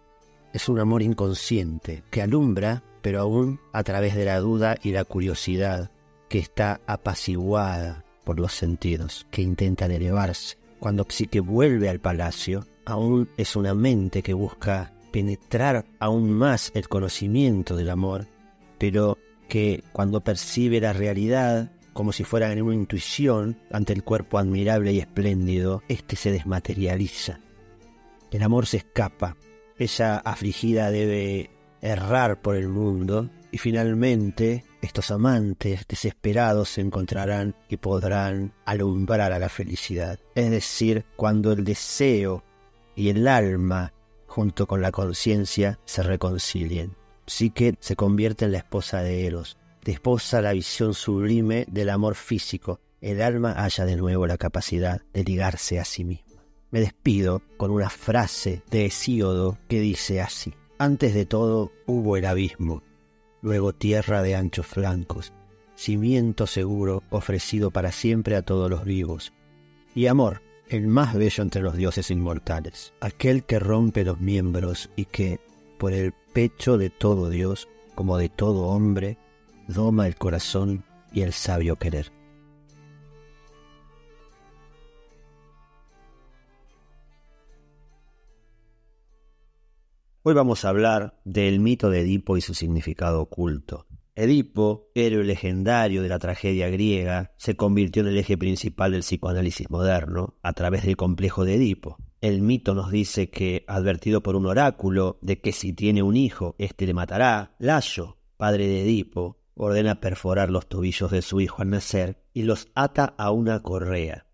es un amor inconsciente que alumbra, pero aún a través de la duda y la curiosidad, que está apaciguada por los sentidos, que intentan elevarse. Cuando Psique vuelve al palacio, aún es una mente que busca penetrar aún más el conocimiento del amor, pero que cuando percibe la realidad, como si fuera en una intuición, ante el cuerpo admirable y espléndido, este se desmaterializa. El amor se escapa. Ella, afligida, debe errar por el mundo y finalmente estos amantes desesperados se encontrarán y podrán alumbrar a la felicidad. Es decir, cuando el deseo y el alma, junto con la conciencia, se reconcilien. Psique se convierte en la esposa de Eros, desposa la visión sublime del amor físico. El alma halla de nuevo la capacidad de ligarse a sí misma. Me despido con una frase de Hesíodo que dice así: antes de todo hubo el abismo, luego tierra de anchos flancos, cimiento seguro ofrecido para siempre a todos los vivos, y amor, el más bello entre los dioses inmortales, aquel que rompe los miembros y que, por el pecho de todo Dios, como de todo hombre, doma el corazón y el sabio querer. Hoy vamos a hablar del mito de Edipo y su significado oculto. Edipo, héroe legendario de la tragedia griega, se convirtió en el eje principal del psicoanálisis moderno a través del complejo de Edipo. El mito nos dice que, advertido por un oráculo de que si tiene un hijo, éste le matará, Layo, padre de Edipo, ordena perforar los tobillos de su hijo al nacer y los ata a una correa.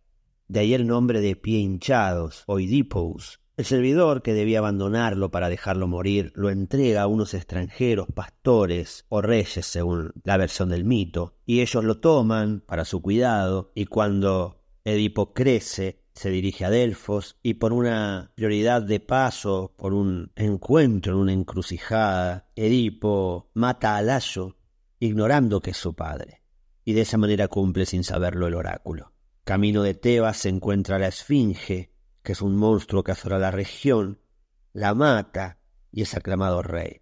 De ahí el nombre de pie hinchados, o Oidipous. El servidor, que debía abandonarlo para dejarlo morir, lo entrega a unos extranjeros, pastores o reyes según la versión del mito, y ellos lo toman para su cuidado, y cuando Edipo crece, se dirige a Delfos, y por una prioridad de paso, por un encuentro en una encrucijada, Edipo mata a Layo, ignorando que es su padre, y de esa manera cumple sin saberlo el oráculo. Camino de Tebas se encuentra la Esfinge, que es un monstruo que asola la región, la mata y es aclamado rey.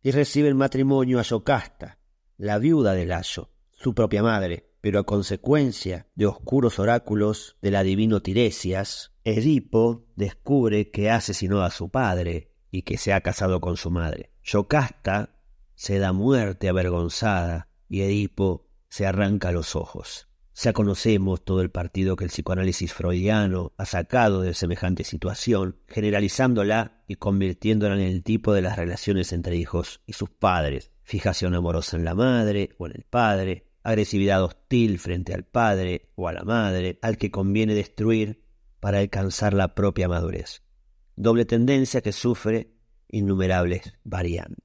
Y recibe el matrimonio a Yocasta, la viuda de Layo, su propia madre, pero a consecuencia de oscuros oráculos del adivino Tiresias, Edipo descubre que asesinó a su padre y que se ha casado con su madre. Yocasta se da muerte avergonzada y Edipo se arranca los ojos. Ya conocemos todo el partido que el psicoanálisis freudiano ha sacado de semejante situación, generalizándola y convirtiéndola en el tipo de las relaciones entre hijos y sus padres. Fijación amorosa en la madre o en el padre, agresividad hostil frente al padre o a la madre, al que conviene destruir para alcanzar la propia madurez. Doble tendencia que sufre innumerables variantes.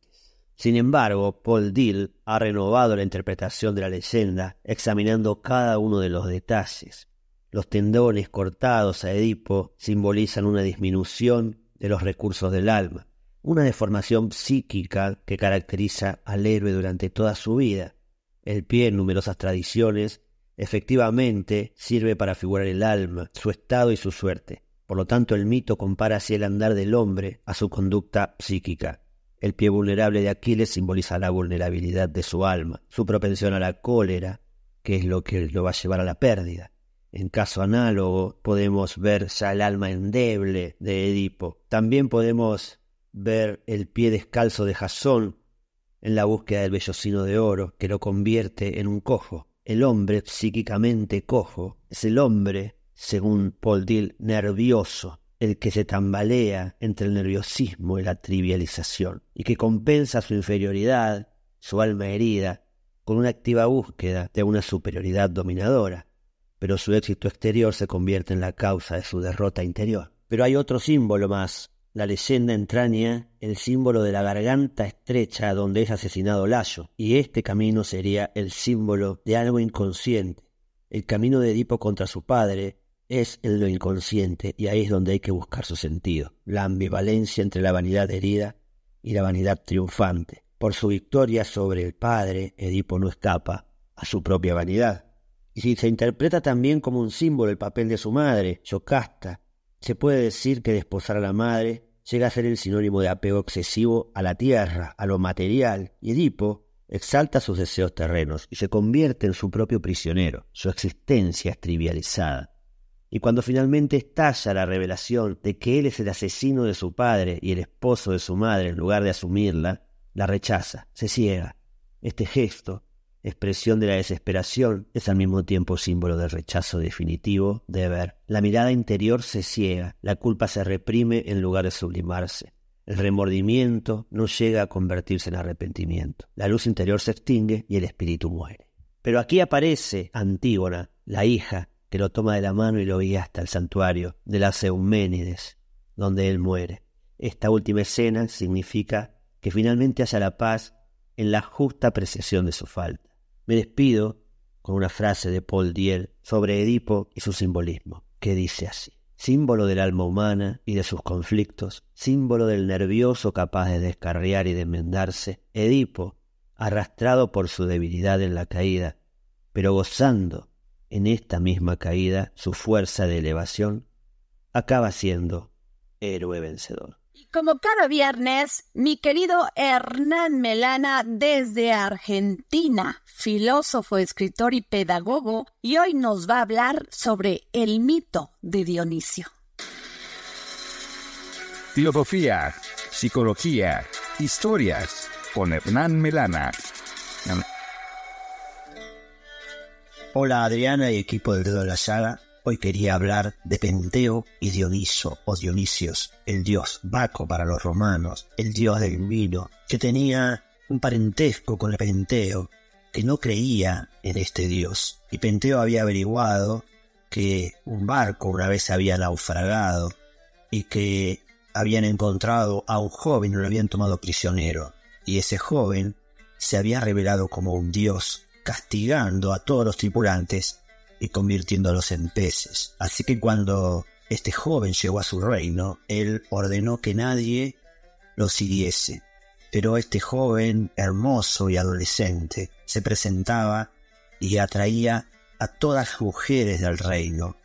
Sin embargo, Paul Dill ha renovado la interpretación de la leyenda, examinando cada uno de los detalles. Los tendones cortados a Edipo simbolizan una disminución de los recursos del alma. una deformación psíquica que caracteriza al héroe durante toda su vida. El pie, en numerosas tradiciones, efectivamente sirve para figurar el alma, su estado y su suerte. Por lo tanto, el mito compara así el andar del hombre a su conducta psíquica. El pie vulnerable de Aquiles simboliza la vulnerabilidad de su alma, su propensión a la cólera, que es lo que lo va a llevar a la pérdida. En caso análogo, podemos ver ya el alma endeble de Edipo. También podemos ver el pie descalzo de Jasón en la búsqueda del vellocino de oro, que lo convierte en un cojo. El hombre psíquicamente cojo es el hombre, según Paul Dill, nervioso, el que se tambalea entre el nerviosismo y la trivialización, y que compensa su inferioridad, su alma herida, con una activa búsqueda de una superioridad dominadora, pero su éxito exterior se convierte en la causa de su derrota interior. Pero hay otro símbolo más. La leyenda entraña el símbolo de la garganta estrecha donde es asesinado Layo, y este camino sería el símbolo de algo inconsciente. El camino de Edipo contra su padre es en lo inconsciente, y ahí es donde hay que buscar su sentido, la ambivalencia entre la vanidad herida y la vanidad triunfante. Por su victoria sobre el padre, Edipo no escapa a su propia vanidad. Y si se interpreta también como un símbolo el papel de su madre, Yocasta, se puede decir que desposar a la madre llega a ser el sinónimo de apego excesivo a la tierra, a lo material, y Edipo exalta sus deseos terrenos y se convierte en su propio prisionero. Su existencia es trivializada. Y cuando finalmente estalla la revelación de que él es el asesino de su padre y el esposo de su madre, en lugar de asumirla, la rechaza, se ciega. Este gesto, expresión de la desesperación, es al mismo tiempo símbolo del rechazo definitivo de ver. La mirada interior se ciega, la culpa se reprime en lugar de sublimarse. El remordimiento no llega a convertirse en arrepentimiento. La luz interior se extingue y el espíritu muere. Pero aquí aparece Antígona, la hija, que lo toma de la mano y lo guía hasta el santuario de las Euménides, donde él muere. Esta última escena significa que finalmente haya la paz en la justa apreciación de su falta. Me despido con una frase de Paul Dill sobre Edipo y su simbolismo, que dice así: símbolo del alma humana y de sus conflictos, símbolo del nervioso capaz de descarriar y de enmendarse, Edipo, arrastrado por su debilidad en la caída, pero gozando en esta misma caída su fuerza de elevación, acaba siendo héroe vencedor. Y como cada viernes, mi querido Hernán Melana desde Argentina, filósofo, escritor y pedagogo, y hoy nos va a hablar sobre el mito de Dionisio. Filosofía, psicología, historias con Hernán Melana. Hola Adriana y equipo del Dedo de la Llaga. Hoy quería hablar de Penteo y Dioniso o Dionisios, el dios Baco para los romanos, el dios del vino, que tenía un parentesco con el Penteo, que no creía en este dios. Y Penteo había averiguado que un barco una vez había naufragado y que habían encontrado a un joven y lo habían tomado prisionero. Y ese joven se había revelado como un dios, castigando a todos los tripulantes y convirtiéndolos en peces. Así que cuando este joven llegó a su reino, él ordenó que nadie lo siguiese. Pero este joven, hermoso y adolescente, se presentaba y atraía a todas las mujeres del reino,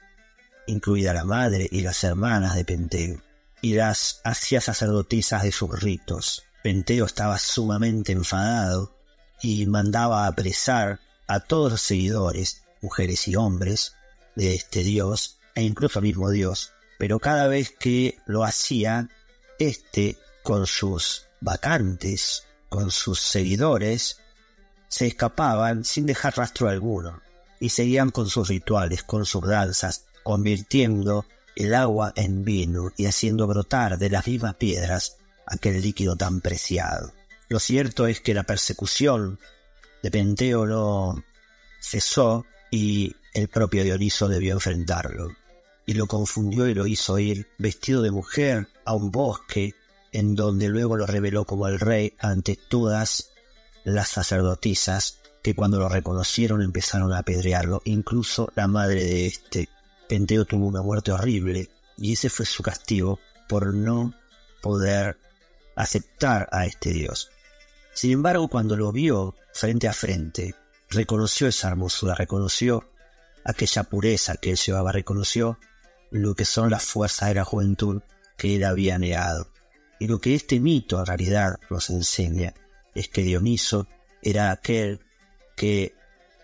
incluida la madre y las hermanas de Penteo, y las hacía sacerdotisas de sus ritos. Penteo estaba sumamente enfadado y mandaba apresar a todos los seguidores, mujeres y hombres, de este dios, e incluso al mismo dios, pero cada vez que lo hacía, con sus vacantes, con sus seguidores, se escapaban sin dejar rastro alguno, y seguían con sus rituales, con sus danzas, convirtiendo el agua en vino y haciendo brotar de las mismas piedras aquel líquido tan preciado. Lo cierto es que la persecución de Penteo no cesó, y el propio Dioniso debió enfrentarlo, y lo confundió y lo hizo ir vestido de mujer a un bosque, en donde luego lo reveló como el rey ante todas las sacerdotisas, que cuando lo reconocieron empezaron a apedrearlo, incluso la madre de Penteo tuvo una muerte horrible, y ese fue su castigo por no poder aceptar a este Dios. Sin embargo, cuando lo vio frente a frente, reconoció esa hermosura, reconoció aquella pureza que él llevaba, reconoció lo que son las fuerzas de la juventud que él había negado. Y lo que este mito en realidad nos enseña es que Dioniso era aquel que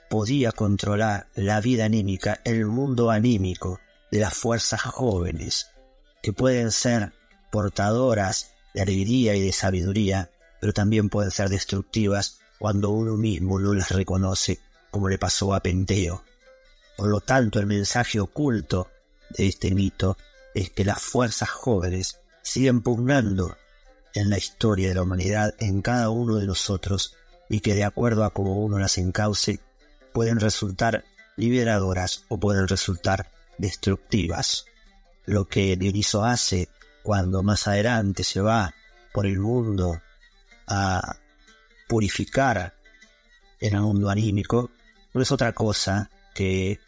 podía controlar la vida anímica, el mundo anímico de las fuerzas jóvenes, que pueden ser portadoras de alegría y de sabiduría, pero también pueden ser destructivas cuando uno mismo no las reconoce, como le pasó a Penteo. Por lo tanto, el mensaje oculto de este mito es que las fuerzas jóvenes siguen pugnando en la historia de la humanidad, en cada uno de nosotros, y que de acuerdo a cómo uno las encauce, pueden resultar liberadoras o pueden resultar destructivas. Lo que Dioniso hace cuando más adelante se va por el mundo a purificar en el mundo anímico no es otra cosa que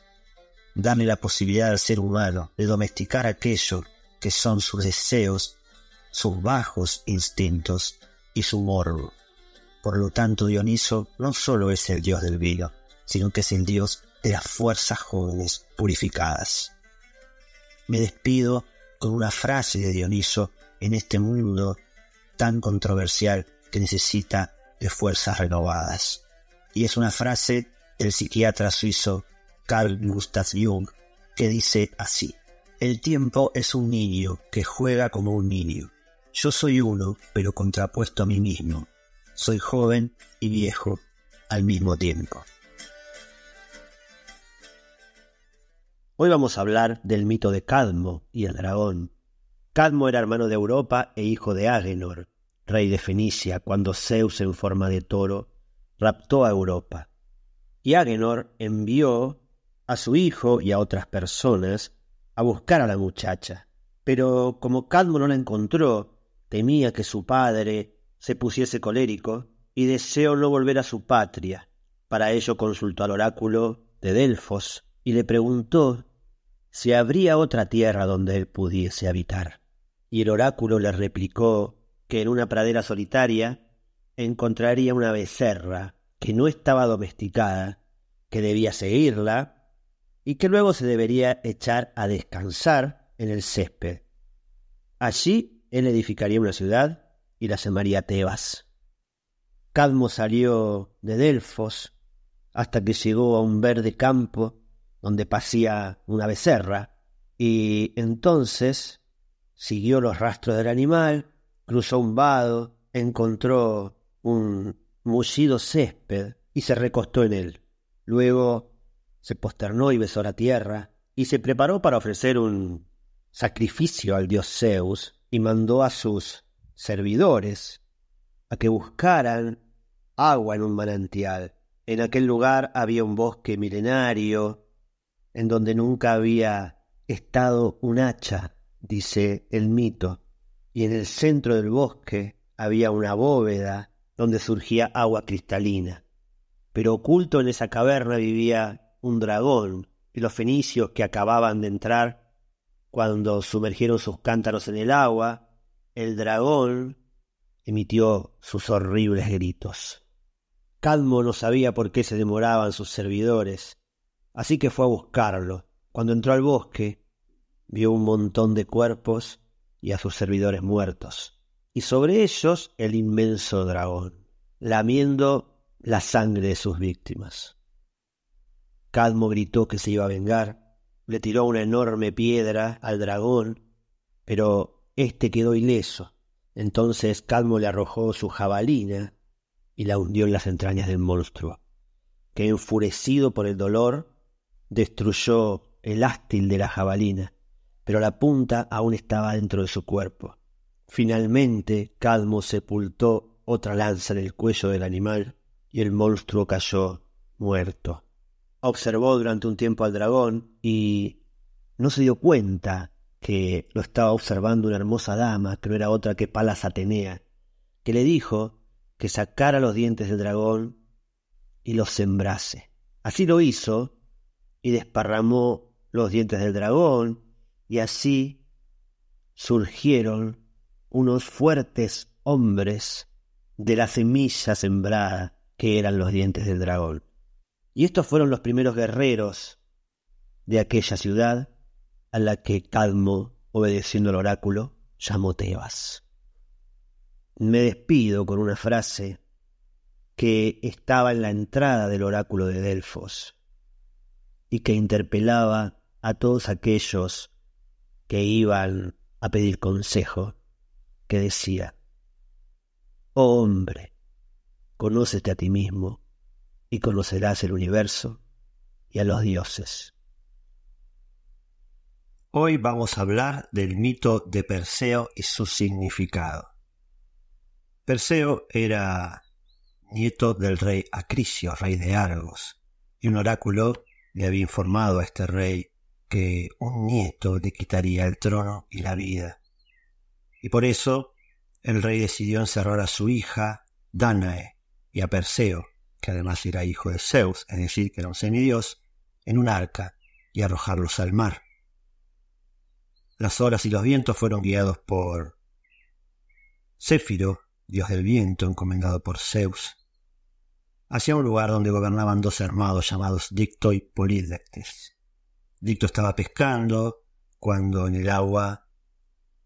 darle la posibilidad al ser humano de domesticar aquello que son sus deseos, sus bajos instintos y su morbo. Por lo tanto, Dioniso no solo es el dios del vino, sino que es el dios de las fuerzas jóvenes purificadas. Me despido con una frase de Dioniso en este mundo tan controversial que necesita de fuerzas renovadas. Y es una frase del psiquiatra suizo Carl Gustav Jung, que dice así: el tiempo es un niño que juega como un niño. Yo soy uno, pero contrapuesto a mí mismo. Soy joven y viejo al mismo tiempo. Hoy vamos a hablar del mito de Cadmo y el dragón. Cadmo era hermano de Europa e hijo de Agénor, rey de Fenicia, cuando Zeus en forma de toro raptó a Europa. Y Agénor envió a su hijo y a otras personas a buscar a la muchacha. Pero como Cadmo no la encontró, temía que su padre se pusiese colérico y deseó no volver a su patria. Para ello consultó al oráculo de Delfos y le preguntó si habría otra tierra donde él pudiese habitar. Y el oráculo le replicó que en una pradera solitaria encontraría una becerra que no estaba domesticada, que debía seguirla y que luego se debería echar a descansar en el césped. Allí él edificaría una ciudad y la llamaría Tebas. Cadmo salió de Delfos hasta que llegó a un verde campo donde pasía una becerra, y entonces siguió los rastros del animal, cruzó un vado, encontró un mullido césped y se recostó en él. Luego se posternó y besó la tierra, y se preparó para ofrecer un sacrificio al dios Zeus, y mandó a sus servidores a que buscaran agua en un manantial. En aquel lugar había un bosque milenario, en donde nunca había estado un hacha, dice el mito, y en el centro del bosque había una bóveda donde surgía agua cristalina. Pero oculto en esa caverna vivía un dragón, y los fenicios que acababan de entrar, cuando sumergieron sus cántaros en el agua, el dragón emitió sus horribles gritos. Cadmo no sabía por qué se demoraban sus servidores, así que fue a buscarlo. Cuando entró al bosque, vio un montón de cuerpos y a sus servidores muertos, y sobre ellos el inmenso dragón, lamiendo la sangre de sus víctimas. Cadmo gritó que se iba a vengar, le tiró una enorme piedra al dragón, pero éste quedó ileso. Entonces Cadmo le arrojó su jabalina y la hundió en las entrañas del monstruo, que enfurecido por el dolor destruyó el ástil de la jabalina, pero la punta aún estaba dentro de su cuerpo. Finalmente Cadmo sepultó otra lanza en el cuello del animal y el monstruo cayó muerto. Observó durante un tiempo al dragón y no se dio cuenta que lo estaba observando una hermosa dama, que no era otra que Palas Atenea, que le dijo que sacara los dientes del dragón y los sembrase. Así lo hizo y desparramó los dientes del dragón, y así surgieron unos fuertes hombres de la semilla sembrada que eran los dientes del dragón. Y estos fueron los primeros guerreros de aquella ciudad a la que Cadmo, obedeciendo al oráculo, llamó Tebas. Me despido con una frase que estaba en la entrada del oráculo de Delfos y que interpelaba a todos aquellos que iban a pedir consejo, que decía: «Oh hombre, conócete a ti mismo y conocerás el universo y a los dioses». Hoy vamos a hablar del mito de Perseo y su significado. Perseo era nieto del rey Acrisios, rey de Argos, y un oráculo le había informado a este rey que un nieto le quitaría el trono y la vida. Y por eso el rey decidió encerrar a su hija, Dánae, y a Perseo, que además era hijo de Zeus, es decir, que era un semidios, en un arca y arrojarlos al mar. Las olas y los vientos fueron guiados por Céfiro, dios del viento, encomendado por Zeus, hacia un lugar donde gobernaban dos hermanos llamados Dicto y Polídectes. Dicto estaba pescando cuando en el agua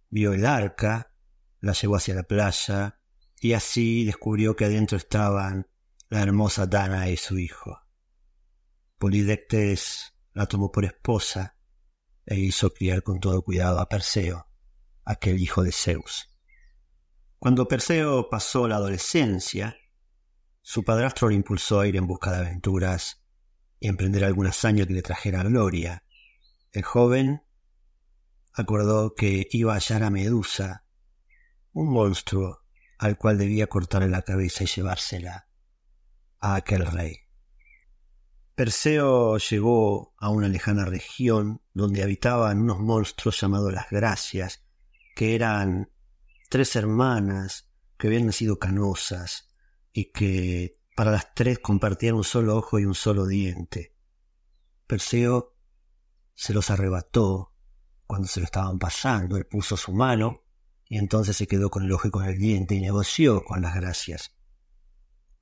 vio el arca, la llevó hacia la playa y así descubrió que adentro estaban la hermosa Dánae y su hijo. Polídectes la tomó por esposa e hizo criar con todo cuidado a Perseo, aquel hijo de Zeus. Cuando Perseo pasó la adolescencia, su padrastro lo impulsó a ir en busca de aventuras y emprender algún hazaña que le trajera gloria. El joven acordó que iba a hallar a Medusa, un monstruo al cual debía cortarle la cabeza y llevársela a aquel rey. Perseo llegó a una lejana región donde habitaban unos monstruos llamados las Gracias, que eran 3 hermanas que habían nacido canosas y que para las 3 compartían un solo ojo y un solo diente. Perseo se los arrebató cuando se lo estaban pasando. Él puso su mano y entonces se quedó con el ojo y con el diente y negoció con las Gracias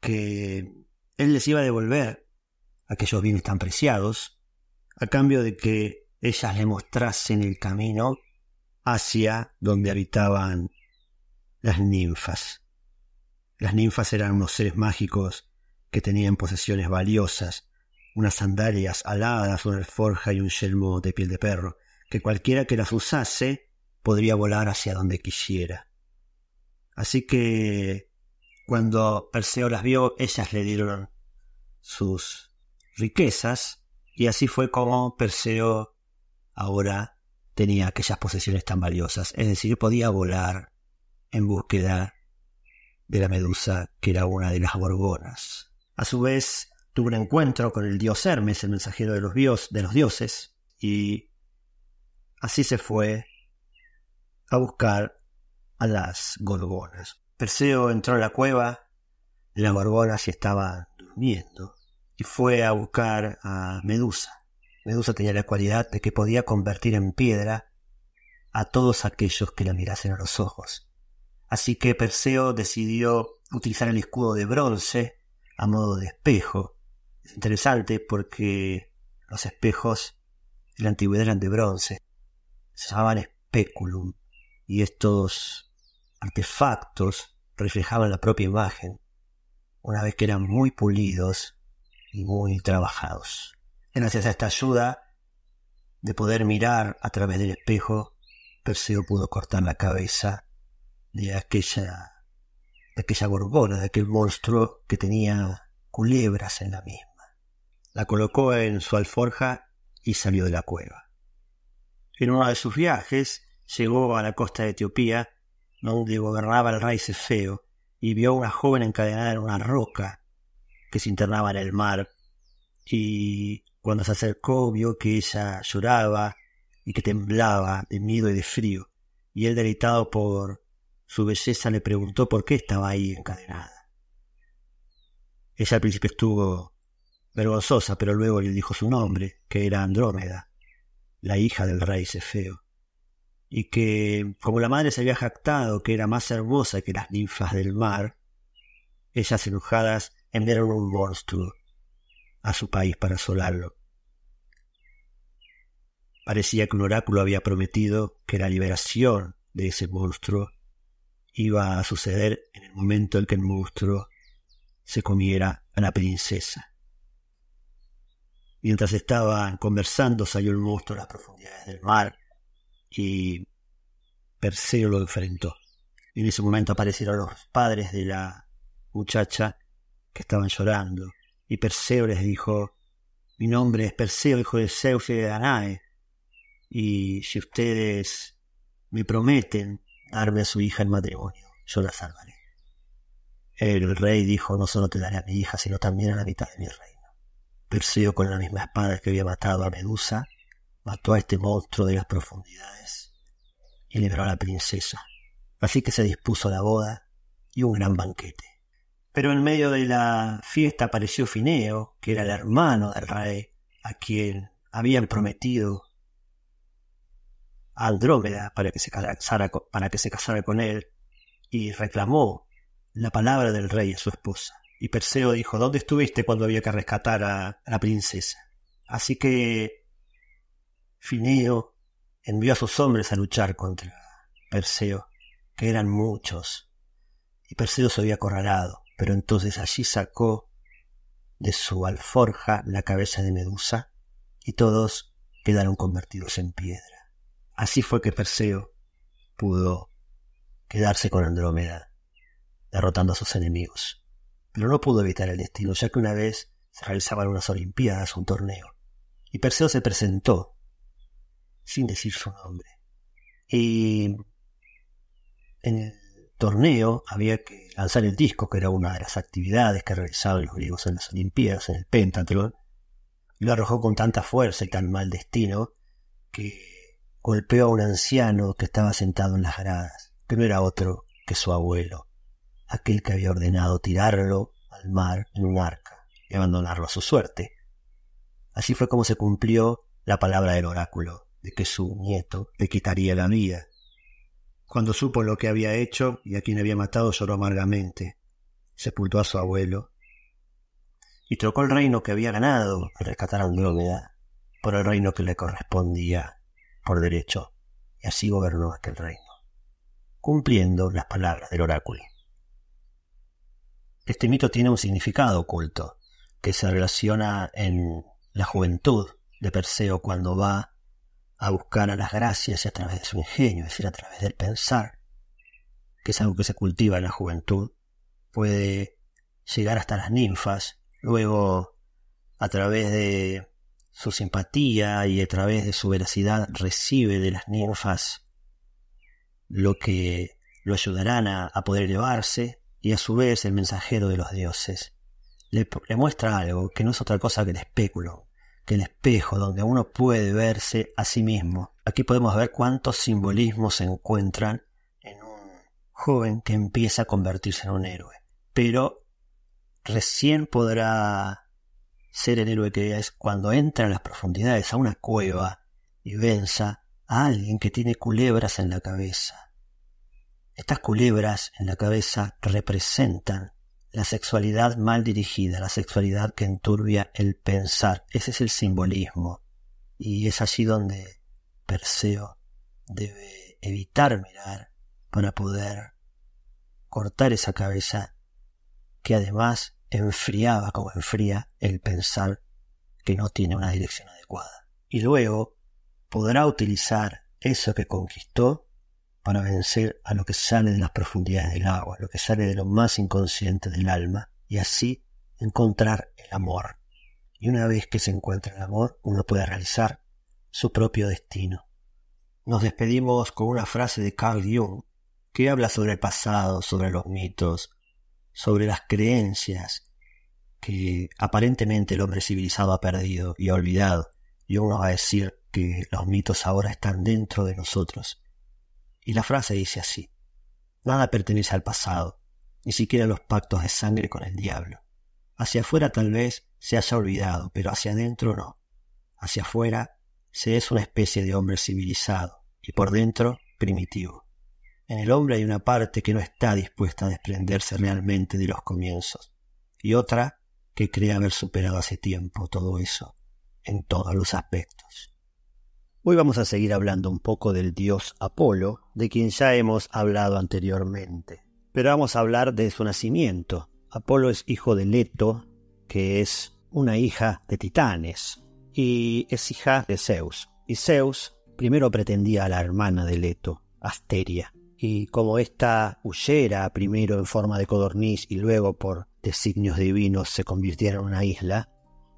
que él les iba a devolver aquellos bienes tan preciados a cambio de que ellas le mostrasen el camino hacia donde habitaban las ninfas. Las ninfas eran unos seres mágicos que tenían posesiones valiosas, unas sandalias aladas, una alforja y un yelmo de piel de perro, que cualquiera que las usase podría volar hacia donde quisiera. Así que cuando Perseo las vio, ellas le dieron sus riquezas, y así fue como Perseo ahora tenía aquellas posesiones tan valiosas, es decir, podía volar en búsqueda de la Medusa, que era una de las gorgonas. A su vez, tuvo un encuentro con el dios Hermes, el mensajero de los dioses, y así se fue a buscar a las gorgonas. Perseo entró en la cueva de las gorgonas y estaban durmiendo, y fue a buscar a Medusa. Medusa tenía la cualidad de que podía convertir en piedra a todos aquellos que la mirasen a los ojos. Así que Perseo decidió utilizar el escudo de bronce a modo de espejo. Es interesante porque los espejos en la antigüedad eran de bronce. Se llamaban speculum, y estos artefactos reflejaban la propia imagen, una vez que eran muy pulidos y muy trabajados. Gracias a esta ayuda de poder mirar a través del espejo, Perseo pudo cortar la cabeza de aquella gorgona, de aquel monstruo que tenía culebras en la misma. La colocó en su alforja y salió de la cueva. En uno de sus viajes llegó a la costa de Etiopía, donde gobernaba el rey Cefeo, y vio a una joven encadenada en una roca que se internaba en el mar, y cuando se acercó vio que ella lloraba y que temblaba de miedo y de frío, y él, deleitado por su belleza, le preguntó por qué estaba ahí encadenada. Ella al principio estuvo vergonzosa, pero luego le dijo su nombre, que era Andrómeda, la hija del rey Cefeo. y que, como la madre se había jactado que era más hermosa que las ninfas del mar, ellas enojadas enviaron un monstruo a su país para asolarlo. Parecía que un oráculo había prometido que la liberación de ese monstruo iba a suceder en el momento en que el monstruo se comiera a la princesa. Mientras estaban conversando, salió el monstruo a las profundidades del mar y Perseo lo enfrentó. En ese momento aparecieron los padres de la muchacha que estaban llorando, y Perseo les dijo: mi nombre es Perseo, hijo de Zeus y de Danae, y si ustedes me prometen darme a su hija en matrimonio, yo la salvaré. El rey dijo: no solo te daré a mi hija, sino también a la mitad de mi reino. Perseo, con la misma espada que había matado a Medusa, mató a este monstruo de las profundidades y liberó a la princesa. Así que se dispuso la boda y un gran banquete. Pero en medio de la fiesta apareció Fineo, que era el hermano del rey, a quien habían prometido a Andrómeda para que se casara con él, y reclamó la palabra del rey a su esposa. Y Perseo dijo: ¿dónde estuviste cuando había que rescatar a la princesa? Así que Fineo envió a sus hombres a luchar contra Perseo, que eran muchos, y Perseo se había acorralado, pero entonces allí sacó de su alforja la cabeza de Medusa, y todos quedaron convertidos en piedra. Así fue que Perseo pudo quedarse con Andrómeda, derrotando a sus enemigos. Pero no pudo evitar el destino, ya que una vez se realizaban unas olimpiadas, un torneo, y Perseo se presentó sin decir su nombre. Y en el torneo había que lanzar el disco, que era una de las actividades que realizaban los griegos en las olimpiadas, en el pentatlón, y lo arrojó con tanta fuerza y tan mal destino que golpeó a un anciano que estaba sentado en las gradas, que no era otro que su abuelo, aquel que había ordenado tirarlo al mar en un arca y abandonarlo a su suerte. Así fue como se cumplió la palabra del oráculo, de que su nieto le quitaría la vida. Cuando supo lo que había hecho y a quien había matado, lloró amargamente, sepultó a su abuelo y trocó el reino que había ganado al rescatar a Andrómeda por el reino que le correspondía por derecho, y así gobernó aquel reino, cumpliendo las palabras del oráculo. Este mito tiene un significado oculto que se relaciona en la juventud de Perseo, cuando va a buscar a las gracias y a través de su ingenio, es decir, a través del pensar, que es algo que se cultiva en la juventud, puede llegar hasta las ninfas. Luego, a través de su simpatía y a través de su veracidad, recibe de las ninfas lo que lo ayudarán a poder elevarse, y a su vez el mensajero de los dioses le muestra algo que no es otra cosa que el especulo, que el espejo donde uno puede verse a sí mismo. Aquí podemos ver cuántos simbolismos se encuentran en un joven que empieza a convertirse en un héroe, pero recién podrá ser el héroe que es cuando entra en las profundidades, a una cueva, y venza a alguien que tiene culebras en la cabeza. Estas culebras en la cabeza representan la sexualidad mal dirigida, la sexualidad que enturbia el pensar. Ese es el simbolismo, y es allí donde Perseo debe evitar mirar para poder cortar esa cabeza que además enfriaba como enfría el pensar que no tiene una dirección adecuada. Y luego podrá utilizar eso que conquistó para vencer a lo que sale de las profundidades del agua, lo que sale de lo más inconsciente del alma, y así encontrar el amor. Y una vez que se encuentra el amor, uno puede realizar su propio destino. Nos despedimos con una frase de Carl Jung, que habla sobre el pasado, sobre los mitos, sobre las creencias que aparentemente el hombre civilizado ha perdido y ha olvidado. Jung nos va a decir que los mitos ahora están dentro de nosotros. Y la frase dice así: nada pertenece al pasado, ni siquiera los pactos de sangre con el diablo. Hacia afuera tal vez se haya olvidado, pero hacia adentro no. Hacia afuera se es una especie de hombre civilizado, y por dentro primitivo. En el hombre hay una parte que no está dispuesta a desprenderse realmente de los comienzos, y otra que cree haber superado hace tiempo todo eso, en todos los aspectos. Hoy vamos a seguir hablando un poco del dios Apolo, de quien ya hemos hablado anteriormente, pero vamos a hablar de su nacimiento. Apolo es hijo de Leto, que es una hija de Titanes, y es hija de Zeus. Y Zeus primero pretendía a la hermana de Leto, Asteria, y como ésta huyera primero en forma de codorniz y luego por designios divinos se convirtiera en una isla,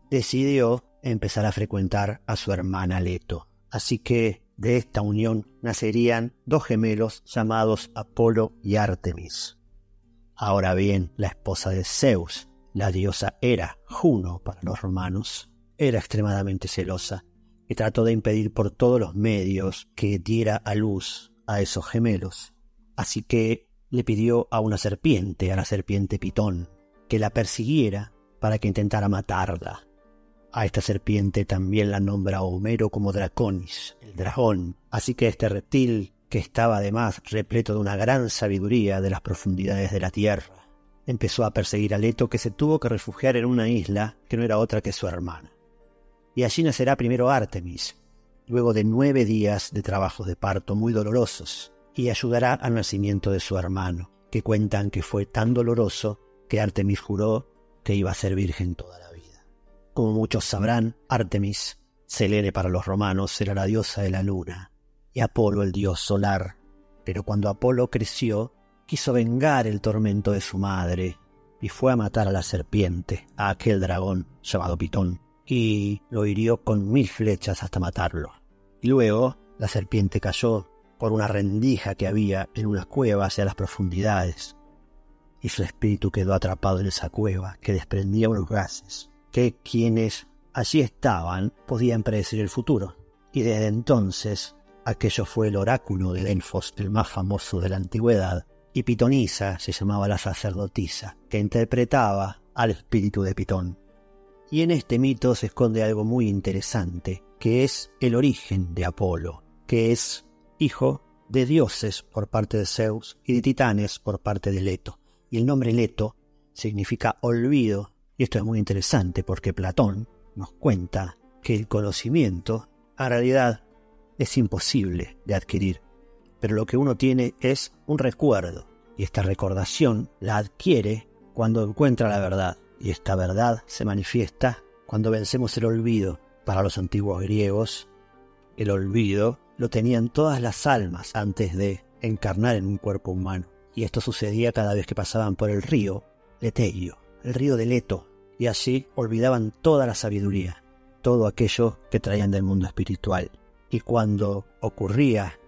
decidió empezar a frecuentar a su hermana Leto. Así que de esta unión nacerían dos gemelos llamados Apolo y Ártemis. Ahora bien, la esposa de Zeus, la diosa Hera, Juno para los romanos, era extremadamente celosa y trató de impedir por todos los medios que diera a luz a esos gemelos. Así que le pidió a una serpiente, a la serpiente Pitón, que la persiguiera para que intentara matarla. A esta serpiente también la nombra Homero como Draconis, el dragón. Así que este reptil, que estaba además repleto de una gran sabiduría de las profundidades de la tierra, empezó a perseguir a Leto, que se tuvo que refugiar en una isla que no era otra que su hermana. Y allí nacerá primero Ártemis, luego de 9 días de trabajos de parto muy dolorosos, y ayudará al nacimiento de su hermano, que cuentan que fue tan doloroso que Ártemis juró que iba a ser virgen toda la vida. Como muchos sabrán, Ártemis, Selene para los romanos, era la diosa de la luna, y Apolo el dios solar. Pero cuando Apolo creció, quiso vengar el tormento de su madre, y fue a matar a la serpiente, a aquel dragón llamado Pitón, y lo hirió con 1000 flechas hasta matarlo. Y luego la serpiente cayó por una rendija que había en una cueva hacia las profundidades, y su espíritu quedó atrapado en esa cueva que desprendía unos gases que quienes allí estaban podían predecir el futuro. Y desde entonces aquello fue el oráculo de Delfos, el más famoso de la antigüedad, y Pitonisa se llamaba la sacerdotisa, que interpretaba al espíritu de Pitón. Y en este mito se esconde algo muy interesante, que es el origen de Apolo, que es hijo de dioses por parte de Zeus y de titanes por parte de Leto. Y el nombre Leto significa olvido, y esto es muy interesante porque Platón nos cuenta que el conocimiento en realidad es imposible de adquirir, pero lo que uno tiene es un recuerdo, y esta recordación la adquiere cuando encuentra la verdad, y esta verdad se manifiesta cuando vencemos el olvido. Para los antiguos griegos, el olvido lo tenían todas las almas antes de encarnar en un cuerpo humano, y esto sucedía cada vez que pasaban por el río Leteio, el río de Leto, y allí olvidaban toda la sabiduría, todo aquello que traían del mundo espiritual. Y cuando ocurría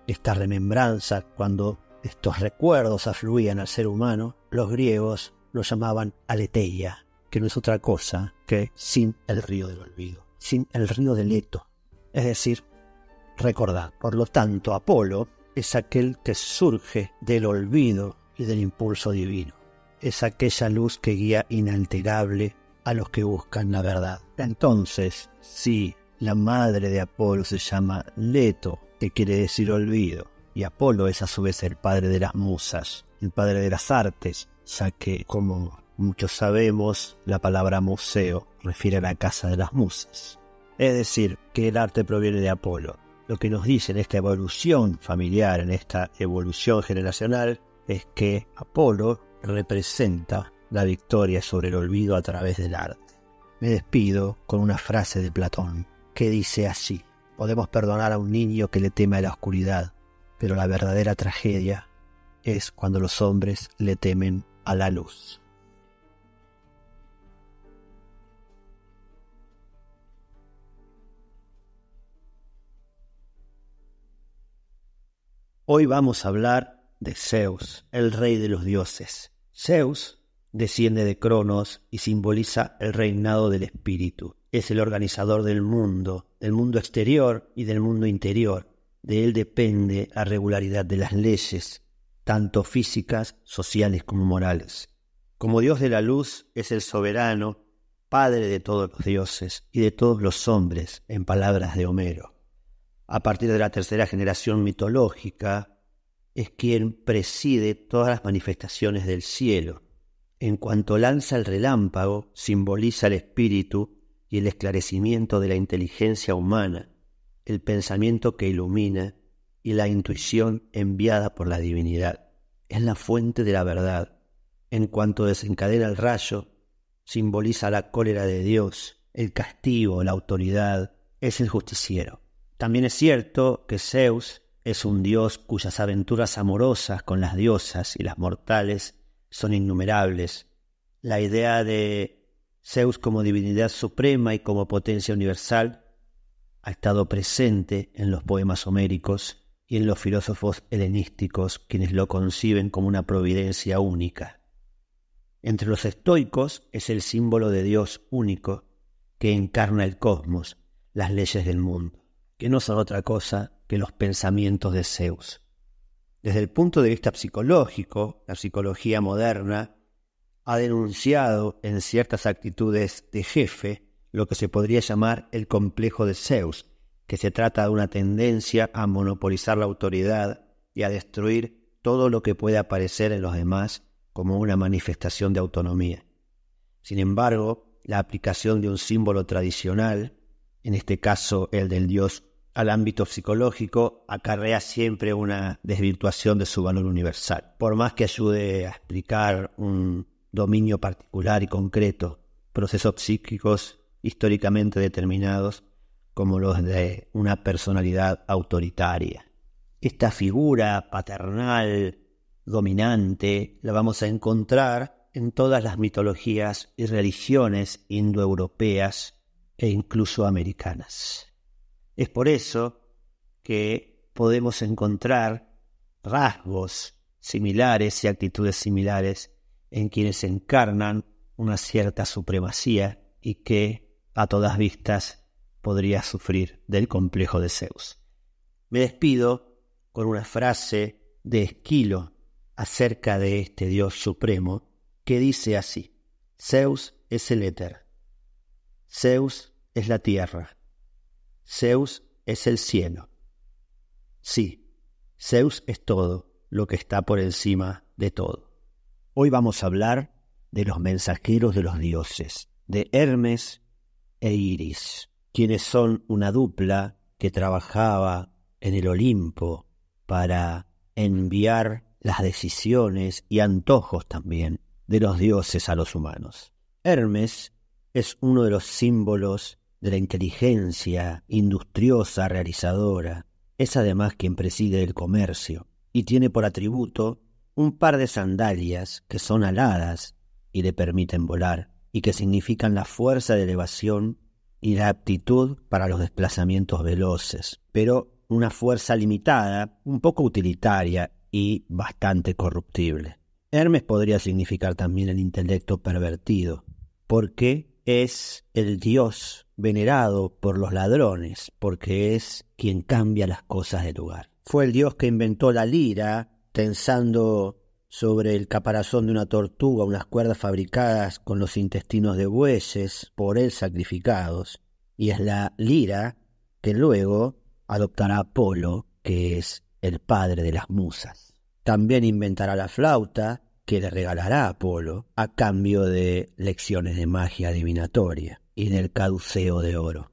esta remembranza, cuando estos recuerdos afluían al ser humano, los griegos lo llamaban aletheia, que no es otra cosa que sin el río del olvido, sin el río de Leto, es decir, recordar. Por lo tanto, Apolo es aquel que surge del olvido y del impulso divino. Es aquella luz que guía inalterable a los que buscan la verdad. Entonces, si la madre de Apolo se llama Leto, que quiere decir olvido, y Apolo es a su vez el padre de las musas, el padre de las artes, ya que, como muchos sabemos, la palabra museo refiere a la casa de las musas. Es decir, que el arte proviene de Apolo. Lo que nos dice en esta evolución familiar, en esta evolución generacional, es que Apolo representa la victoria sobre el olvido a través del arte. Me despido con una frase de Platón que dice así: podemos perdonar a un niño que le teme a la oscuridad, pero la verdadera tragedia es cuando los hombres le temen a la luz. Hoy vamos a hablar de Zeus, el rey de los dioses. Zeus desciende de Cronos y simboliza el reinado del espíritu. Es el organizador del mundo exterior y del mundo interior. De él depende la regularidad de las leyes, tanto físicas, sociales como morales. Como dios de la luz, es el soberano, padre de todos los dioses y de todos los hombres, en palabras de Homero. a partir de la tercera generación mitológica, es quien preside todas las manifestaciones del cielo. En cuanto lanza el relámpago, simboliza el espíritu y el esclarecimiento de la inteligencia humana, el pensamiento que ilumina y la intuición enviada por la divinidad. Es la fuente de la verdad. En cuanto desencadena el rayo, simboliza la cólera de Dios, el castigo, la autoridad, es el justiciero. También es cierto que Zeus es un dios cuyas aventuras amorosas con las diosas y las mortales son innumerables. La idea de Zeus como divinidad suprema y como potencia universal ha estado presente en los poemas homéricos y en los filósofos helenísticos, quienes lo conciben como una providencia única. Entre los estoicos es el símbolo de Dios único que encarna el cosmos, las leyes del mundo, que no son otra cosa que los pensamientos de Zeus. Desde el punto de vista psicológico, la psicología moderna ha denunciado en ciertas actitudes de jefe lo que se podría llamar el complejo de Zeus, que se trata de una tendencia a monopolizar la autoridad y a destruir todo lo que puede aparecer en los demás como una manifestación de autonomía. Sin embargo, la aplicación de un símbolo tradicional, en este caso el del dios, al ámbito psicológico, acarrea siempre una desvirtuación de su valor universal. Por más que ayude a explicar un dominio particular y concreto, procesos psíquicos históricamente determinados como los de una personalidad autoritaria. Esta figura paternal, dominante, la vamos a encontrar en todas las mitologías y religiones indoeuropeas e incluso americanas. Es por eso que podemos encontrar rasgos similares y actitudes similares en quienes encarnan una cierta supremacía y que, a todas vistas, podría sufrir del complejo de Zeus. Me despido con una frase de Esquilo acerca de este dios supremo que dice así: Zeus es el éter, Zeus es la tierra, Zeus es el cielo. Sí, Zeus es todo lo que está por encima de todo. Hoy vamos a hablar de los mensajeros de los dioses, de Hermes e Iris, quienes son una dupla que trabajaba en el Olimpo para enviar las decisiones y antojos también de los dioses a los humanos. Hermes es uno de los símbolos de la inteligencia industriosa realizadora. Es además quien preside el comercio y tiene por atributo un par de sandalias que son aladas y le permiten volar y que significan la fuerza de elevación y la aptitud para los desplazamientos veloces, pero una fuerza limitada, un poco utilitaria y bastante corruptible. Hermes podría significar también el intelecto pervertido, porque es el dios venerado por los ladrones, porque es quien cambia las cosas de lugar. Fue el dios que inventó la lira, tensando sobre el caparazón de una tortuga unas cuerdas fabricadas con los intestinos de bueyes por él sacrificados, y es la lira que luego adoptará Apolo, que es el padre de las musas. También inventará la flauta, que le regalará a Apolo a cambio de lecciones de magia adivinatoria y del caduceo de oro.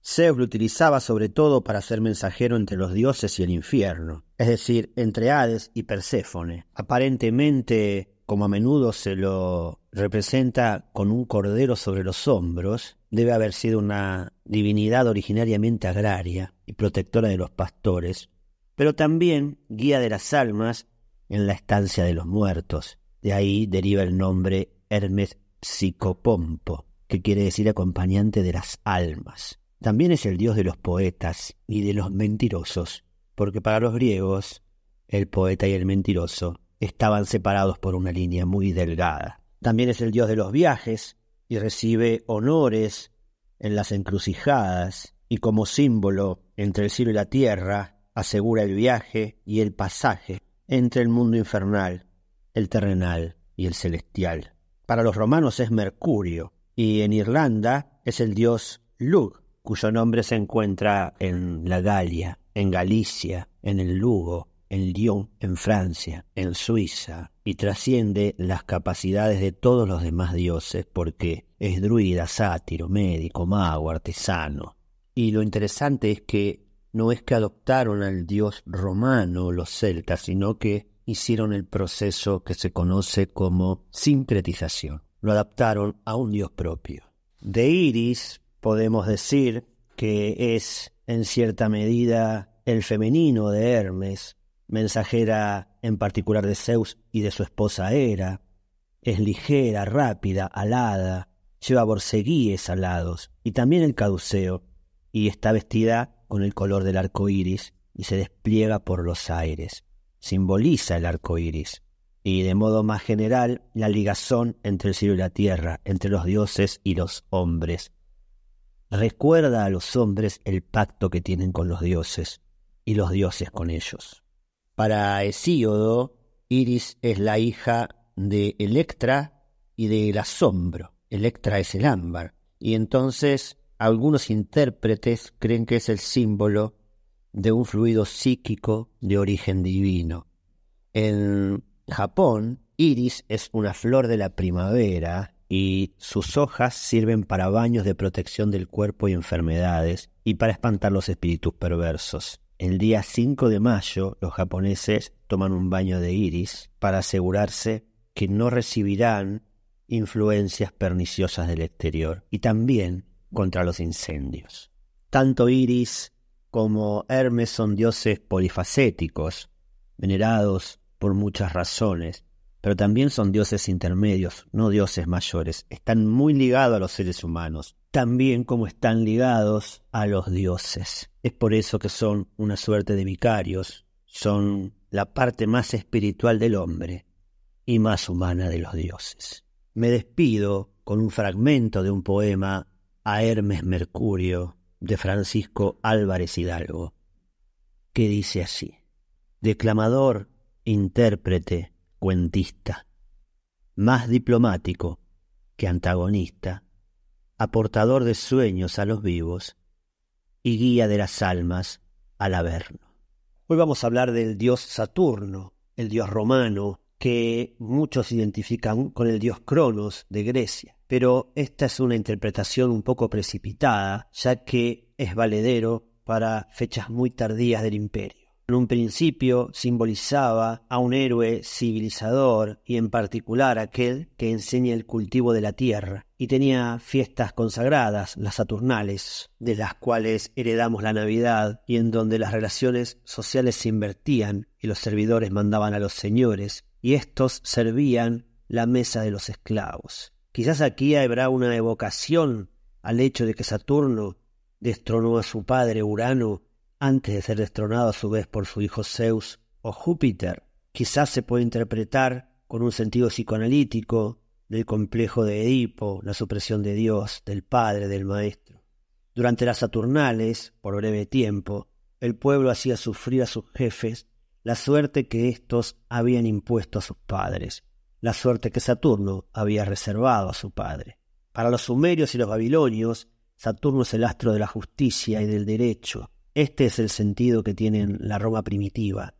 Zeus lo utilizaba sobre todo para ser mensajero entre los dioses y el infierno, es decir, entre Hades y Perséfone. Aparentemente, como a menudo se lo representa con un cordero sobre los hombros, debe haber sido una divinidad originariamente agraria y protectora de los pastores, pero también guía de las almas en la estancia de los muertos. De ahí deriva el nombre Hermes Psicopompo, que quiere decir acompañante de las almas. También es el dios de los poetas y de los mentirosos, porque para los griegos el poeta y el mentiroso estaban separados por una línea muy delgada. También es el dios de los viajes y recibe honores en las encrucijadas, y como símbolo entre el cielo y la tierra asegura el viaje y el pasaje entre el mundo infernal, el terrenal y el celestial. Para los romanos es Mercurio, y en Irlanda es el dios Lugh, cuyo nombre se encuentra en la Galia, en Galicia, en el Lugo, en Lyon, en Francia, en Suiza, y trasciende las capacidades de todos los demás dioses porque es druida, sátiro, médico, mago, artesano. Y lo interesante es que no es que adoptaron al dios romano los celtas, sino que hicieron el proceso que se conoce como sincretización. Lo adaptaron a un dios propio. De Iris podemos decir que es en cierta medida el femenino de Hermes, mensajera en particular de Zeus y de su esposa Hera. Es ligera, rápida, alada, lleva borceguíes alados y también el caduceo, y está vestida con el color del arco iris y se despliega por los aires. Simboliza el arco iris y, de modo más general, la ligazón entre el cielo y la tierra, entre los dioses y los hombres. Recuerda a los hombres el pacto que tienen con los dioses y los dioses con ellos. Para Hesíodo, Iris es la hija de Electra y del asombro. Electra es el ámbar, y entonces algunos intérpretes creen que es el símbolo de un fluido psíquico de origen divino. En Japón, Iris es una flor de la primavera y sus hojas sirven para baños de protección del cuerpo y enfermedades y para espantar los espíritus perversos. El día 5 de mayo los japoneses toman un baño de iris para asegurarse que no recibirán influencias perniciosas del exterior y también contra los incendios. Tanto Iris como Hermes son dioses polifacéticos, venerados por muchas razones, pero también son dioses intermedios, no dioses mayores. Están muy ligados a los seres humanos, también como están ligados a los dioses. Es por eso que son una suerte de vicarios, son la parte más espiritual del hombre y más humana de los dioses. Me despido con un fragmento de un poema a Hermes Mercurio de Francisco Álvarez Hidalgo, que dice así: declamador, intérprete, cuentista, más diplomático que antagonista, aportador de sueños a los vivos y guía de las almas al Averno. Hoy vamos a hablar del dios Saturno, el dios romano, que muchos identifican con el dios Cronos de Grecia, pero esta es una interpretación un poco precipitada, ya que es valedero para fechas muy tardías del imperio. En un principio simbolizaba a un héroe civilizador y en particular aquel que enseña el cultivo de la tierra, y tenía fiestas consagradas, las Saturnales, de las cuales heredamos la Navidad y en donde las relaciones sociales se invertían y los servidores mandaban a los señores y estos servían la mesa de los esclavos. Quizás aquí habrá una evocación al hecho de que Saturno destronó a su padre Urano antes de ser destronado a su vez por su hijo Zeus o Júpiter. Quizás se puede interpretar con un sentido psicoanalítico del complejo de Edipo, la supresión de Dios, del padre, del maestro. Durante las Saturnales, por breve tiempo, el pueblo hacía sufrir a sus jefes la suerte que éstos habían impuesto a sus padres, la suerte que Saturno había reservado a su padre. Para los sumerios y los babilonios, Saturno es el astro de la justicia y del derecho. Este es el sentido que tiene la Roma primitiva.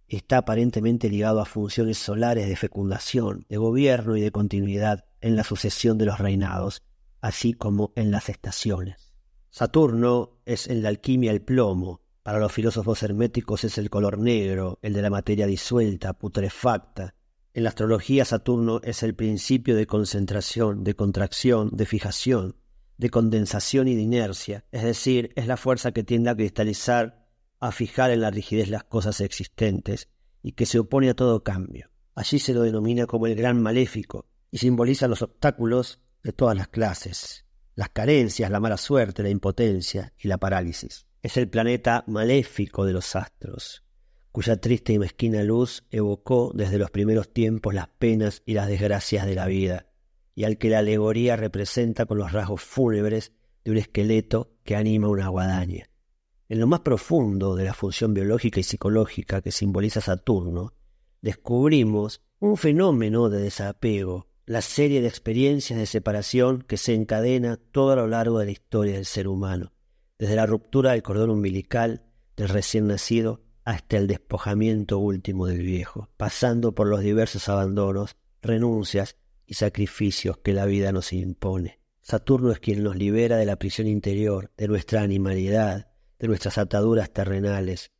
Está aparentemente ligado a funciones solares de fecundación, de gobierno y de continuidad en la sucesión de los reinados, así como en las estaciones. Saturno es en la alquimia el plomo. Para los filósofos herméticos es el color negro, el de la materia disuelta, putrefacta. En la astrología, Saturno es el principio de concentración, de contracción, de fijación, de condensación y de inercia, es decir, es la fuerza que tiende a cristalizar, a fijar en la rigidez las cosas existentes y que se opone a todo cambio. Allí se lo denomina como el gran maléfico y simboliza los obstáculos de todas las clases, las carencias, la mala suerte, la impotencia y la parálisis. Es el planeta maléfico de los astros, cuya triste y mezquina luz evocó desde los primeros tiempos las penas y las desgracias de la vida, y al que la alegoría representa con los rasgos fúnebres de un esqueleto que anima una guadaña. En lo más profundo de la función biológica y psicológica que simboliza Saturno, descubrimos un fenómeno de desapego, la serie de experiencias de separación que se encadena todo a lo largo de la historia del ser humano. desde la ruptura del cordón umbilical del recién nacido hasta el despojamiento último del viejo, pasando por los diversos abandonos, renuncias y sacrificios que la vida nos impone. Saturno es quien nos libera de la prisión interior, de nuestra animalidad, de nuestras ataduras terrenales,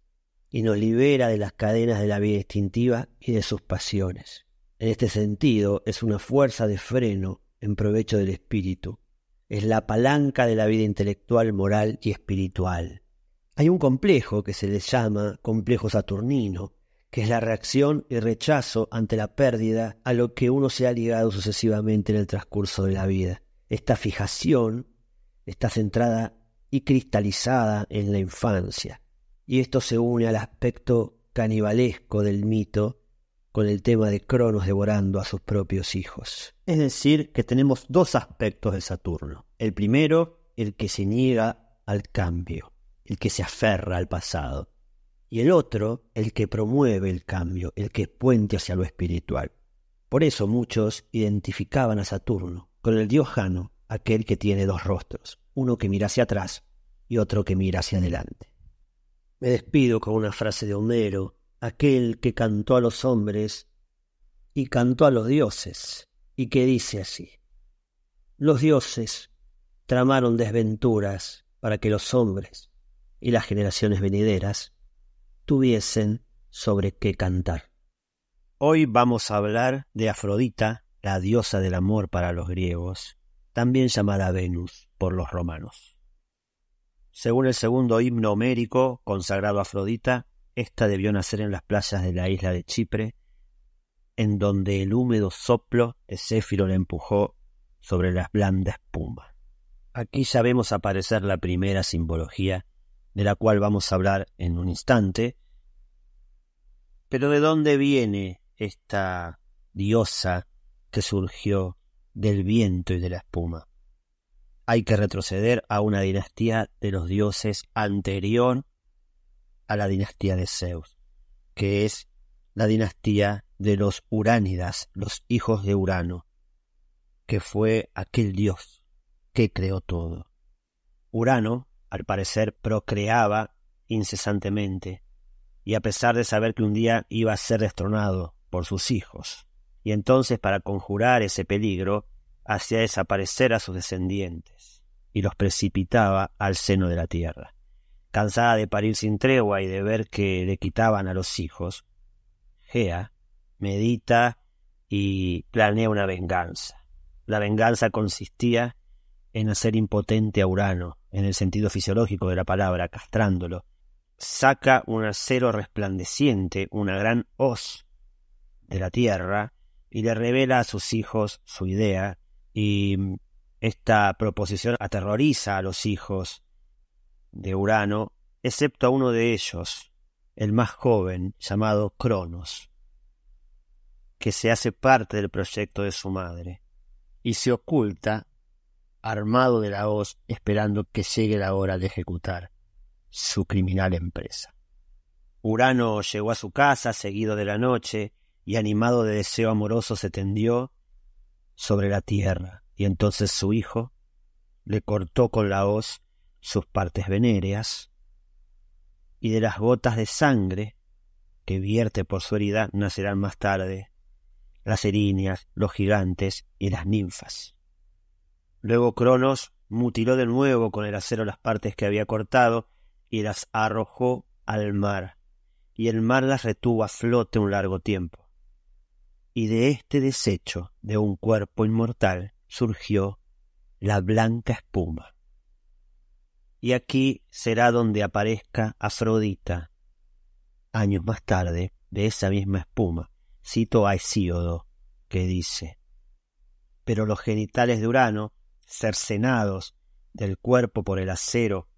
y nos libera de las cadenas de la vida instintiva y de sus pasiones. En este sentido, es una fuerza de freno en provecho del espíritu. Es la palanca de la vida intelectual, moral y espiritual. Hay un complejo que se le llama complejo saturnino, que es la reacción y rechazo ante la pérdida a lo que uno se ha ligado sucesivamente en el transcurso de la vida. Esta fijación está centrada y cristalizada en la infancia, y esto se une al aspecto canibalesco del mito con el tema de Cronos devorando a sus propios hijos. Es decir, que tenemos dos aspectos de Saturno. El primero, el que se niega al cambio, el que se aferra al pasado. Y el otro, el que promueve el cambio, el que es puente hacia lo espiritual. Por eso muchos identificaban a Saturno con el dios Jano, aquel que tiene dos rostros, uno que mira hacia atrás y otro que mira hacia adelante. Me despido con una frase de Homero, aquel que cantó a los hombres y cantó a los dioses, y que dice así: los dioses tramaron desventuras para que los hombres y las generaciones venideras tuviesen sobre qué cantar. Hoy vamos a hablar de Afrodita, la diosa del amor para los griegos, también llamada Venus por los romanos. Según el segundo himno homérico consagrado a Afrodita, esta debió nacer en las playas de la isla de Chipre, en donde el húmedo soplo de Céfiro la empujó sobre la blanda espuma. Aquí ya vemos aparecer la primera simbología, de la cual vamos a hablar en un instante. Pero ¿de dónde viene esta diosa que surgió del viento y de la espuma? Hay que retroceder a una dinastía de los dioses anterior a la dinastía de Zeus, que es la dinastía de los Uránidas, los hijos de Urano, que fue aquel dios que creó todo. Urano, al parecer, procreaba incesantemente, y a pesar de saber que un día iba a ser destronado por sus hijos, y entonces para conjurar ese peligro, hacía desaparecer a sus descendientes, y los precipitaba al seno de la tierra. Cansada de parir sin tregua y de ver que le quitaban a los hijos, Gea medita y planea una venganza. La venganza consistía en hacer impotente a Urano, en el sentido fisiológico de la palabra, castrándolo. Saca un acero resplandeciente, una gran hoz de la tierra, y le revela a sus hijos su idea, y esta proposición aterroriza a los hijos de Urano, excepto a uno de ellos, el más joven, llamado Cronos, que se hace parte del proyecto de su madre, y se oculta, armado de la hoz, esperando que llegue la hora de ejecutar su criminal empresa. Urano llegó a su casa, seguido de la noche, y animado de deseo amoroso se tendió sobre la tierra, y entonces su hijo le cortó con la hoz sus partes venéreas, y de las gotas de sangre que vierte por su herida nacerán más tarde las erinias, los gigantes y las ninfas. Luego Cronos mutiló de nuevo con el acero las partes que había cortado y las arrojó al mar, y el mar las retuvo a flote un largo tiempo. Y de este desecho de un cuerpo inmortal surgió la blanca espuma. Y aquí será donde aparezca Afrodita, años más tarde, de esa misma espuma. Cito a Hesíodo, que dice: pero los genitales de Urano, cercenados del cuerpo por el acero,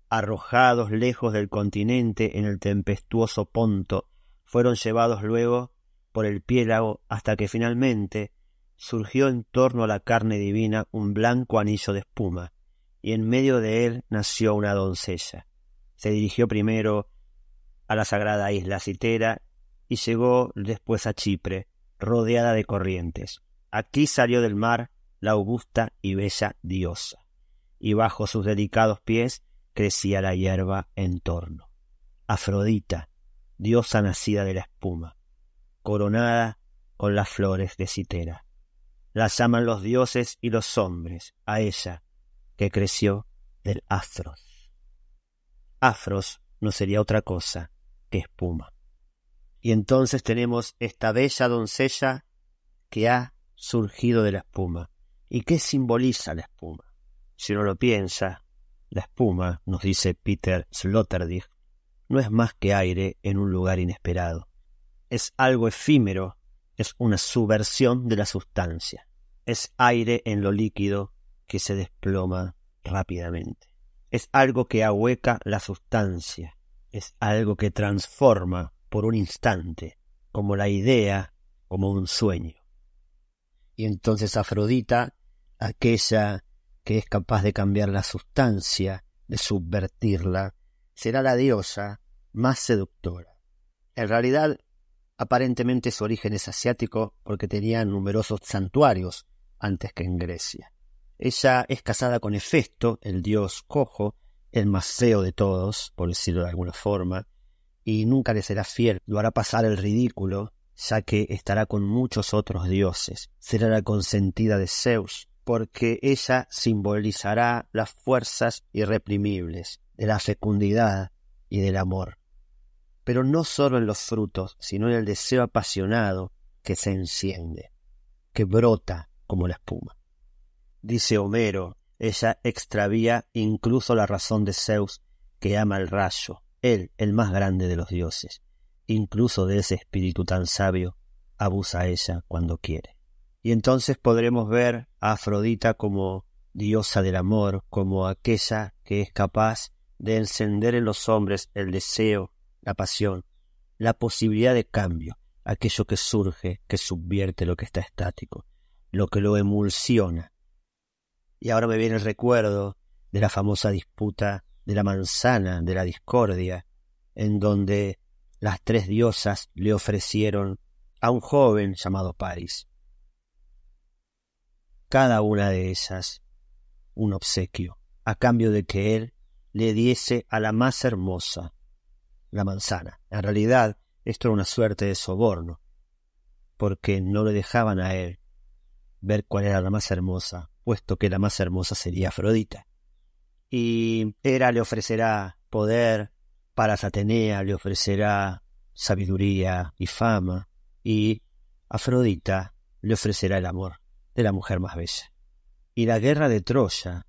arrojados lejos del continente en el tempestuoso Ponto, fueron llevados luego por el piélago hasta que finalmente surgió en torno a la carne divina un blanco anillo de espuma, y en medio de él nació una doncella. Se dirigió primero a la sagrada isla Citera y llegó después a Chipre, rodeada de corrientes. Aquí salió del mar la augusta y bella diosa, y bajo sus delicados pies crecía la hierba en torno. Afrodita, diosa nacida de la espuma, coronada con las flores de citera. La llaman los dioses y los hombres, a ella, que creció del Afros. Afros no sería otra cosa que espuma. Y entonces tenemos esta bella doncella que ha surgido de la espuma. ¿Y qué simboliza la espuma? Si uno lo piensa, la espuma, nos dice Peter Sloterdijk, no es más que aire en un lugar inesperado. Es algo efímero, es una subversión de la sustancia. Es aire en lo líquido que se desploma rápidamente. Es algo que ahueca la sustancia. Es algo que transforma por un instante, como la idea, como un sueño. Y entonces Afrodita, aquella que es capaz de cambiar la sustancia, de subvertirla, será la diosa más seductora. En realidad, aparentemente su origen es asiático porque tenía numerosos santuarios antes que en Grecia. Ella es casada con Hefesto, el dios cojo, el más feo de todos, por decirlo de alguna forma, y nunca le será fiel, lo hará pasar el ridículo, ya que estará con muchos otros dioses. Será la consentida de Zeus, porque ella simbolizará las fuerzas irreprimibles de la fecundidad y del amor. Pero no solo en los frutos, sino en el deseo apasionado que se enciende, que brota como la espuma. Dice Homero, ella extravía incluso la razón de Zeus, que ama el rayo, él, el más grande de los dioses. Incluso de ese espíritu tan sabio, abusa ella cuando quiere. Y entonces podremos ver a Afrodita como diosa del amor, como aquella que es capaz de encender en los hombres el deseo, la pasión, la posibilidad de cambio, aquello que surge, que subvierte lo que está estático, lo que lo emulsiona. Y ahora me viene el recuerdo de la famosa disputa de la manzana, de la discordia, en donde las tres diosas le ofrecieron a un joven llamado Paris, cada una de ellas un obsequio, a cambio de que él le diese a la más hermosa, la manzana. En realidad, esto era una suerte de soborno, porque no le dejaban a él ver cuál era la más hermosa, puesto que la más hermosa sería Afrodita. Y Hera le ofrecerá poder, Palas Atenea le ofrecerá sabiduría y fama, y Afrodita le ofrecerá el amor de la mujer más bella. Y la guerra de Troya,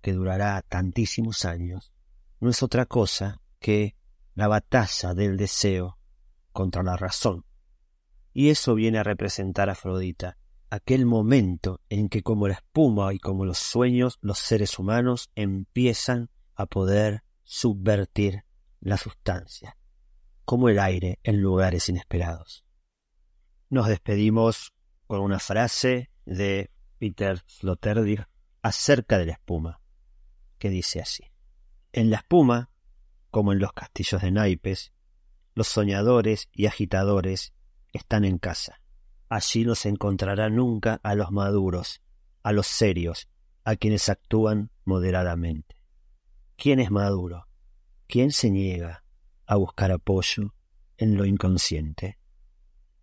que durará tantísimos años, no es otra cosa que la batalla del deseo contra la razón. Y eso viene a representar a Afrodita, aquel momento en que como la espuma y como los sueños, los seres humanos empiezan a poder subvertir la sustancia, como el aire en lugares inesperados. Nos despedimos con una frase de Peter Sloterdijk acerca de la espuma, que dice así: en la espuma, como en los castillos de naipes, los soñadores y agitadores están en casa. Allí no se encontrará nunca a los maduros, a los serios, a quienes actúan moderadamente. ¿Quién es maduro? ¿Quién se niega a buscar apoyo en lo inconsciente?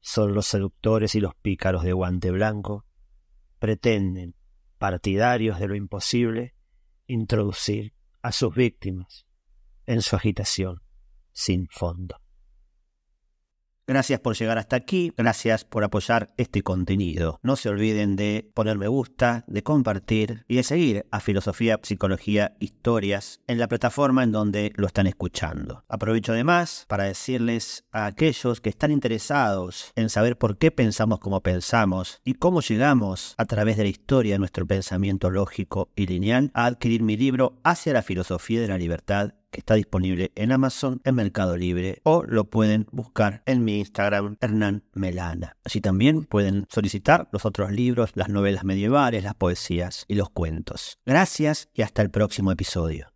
Son los seductores y los pícaros de guante blanco. Pretenden, partidarios de lo imposible, introducir a sus víctimas en su agitación sin fondo. Gracias por llegar hasta aquí, gracias por apoyar este contenido. No se olviden de poner me gusta, de compartir y de seguir a Filosofía, Psicología, Historias en la plataforma en donde lo están escuchando. Aprovecho además para decirles a aquellos que están interesados en saber por qué pensamos como pensamos y cómo llegamos a través de la historia de nuestro pensamiento lógico y lineal a adquirir mi libro Hacia la Filosofía de la Libertad, que está disponible en Amazon, en Mercado Libre, o lo pueden buscar en mi Instagram, Hernán Melana. Allí también pueden solicitar los otros libros, las novelas medievales, las poesías y los cuentos. Gracias y hasta el próximo episodio.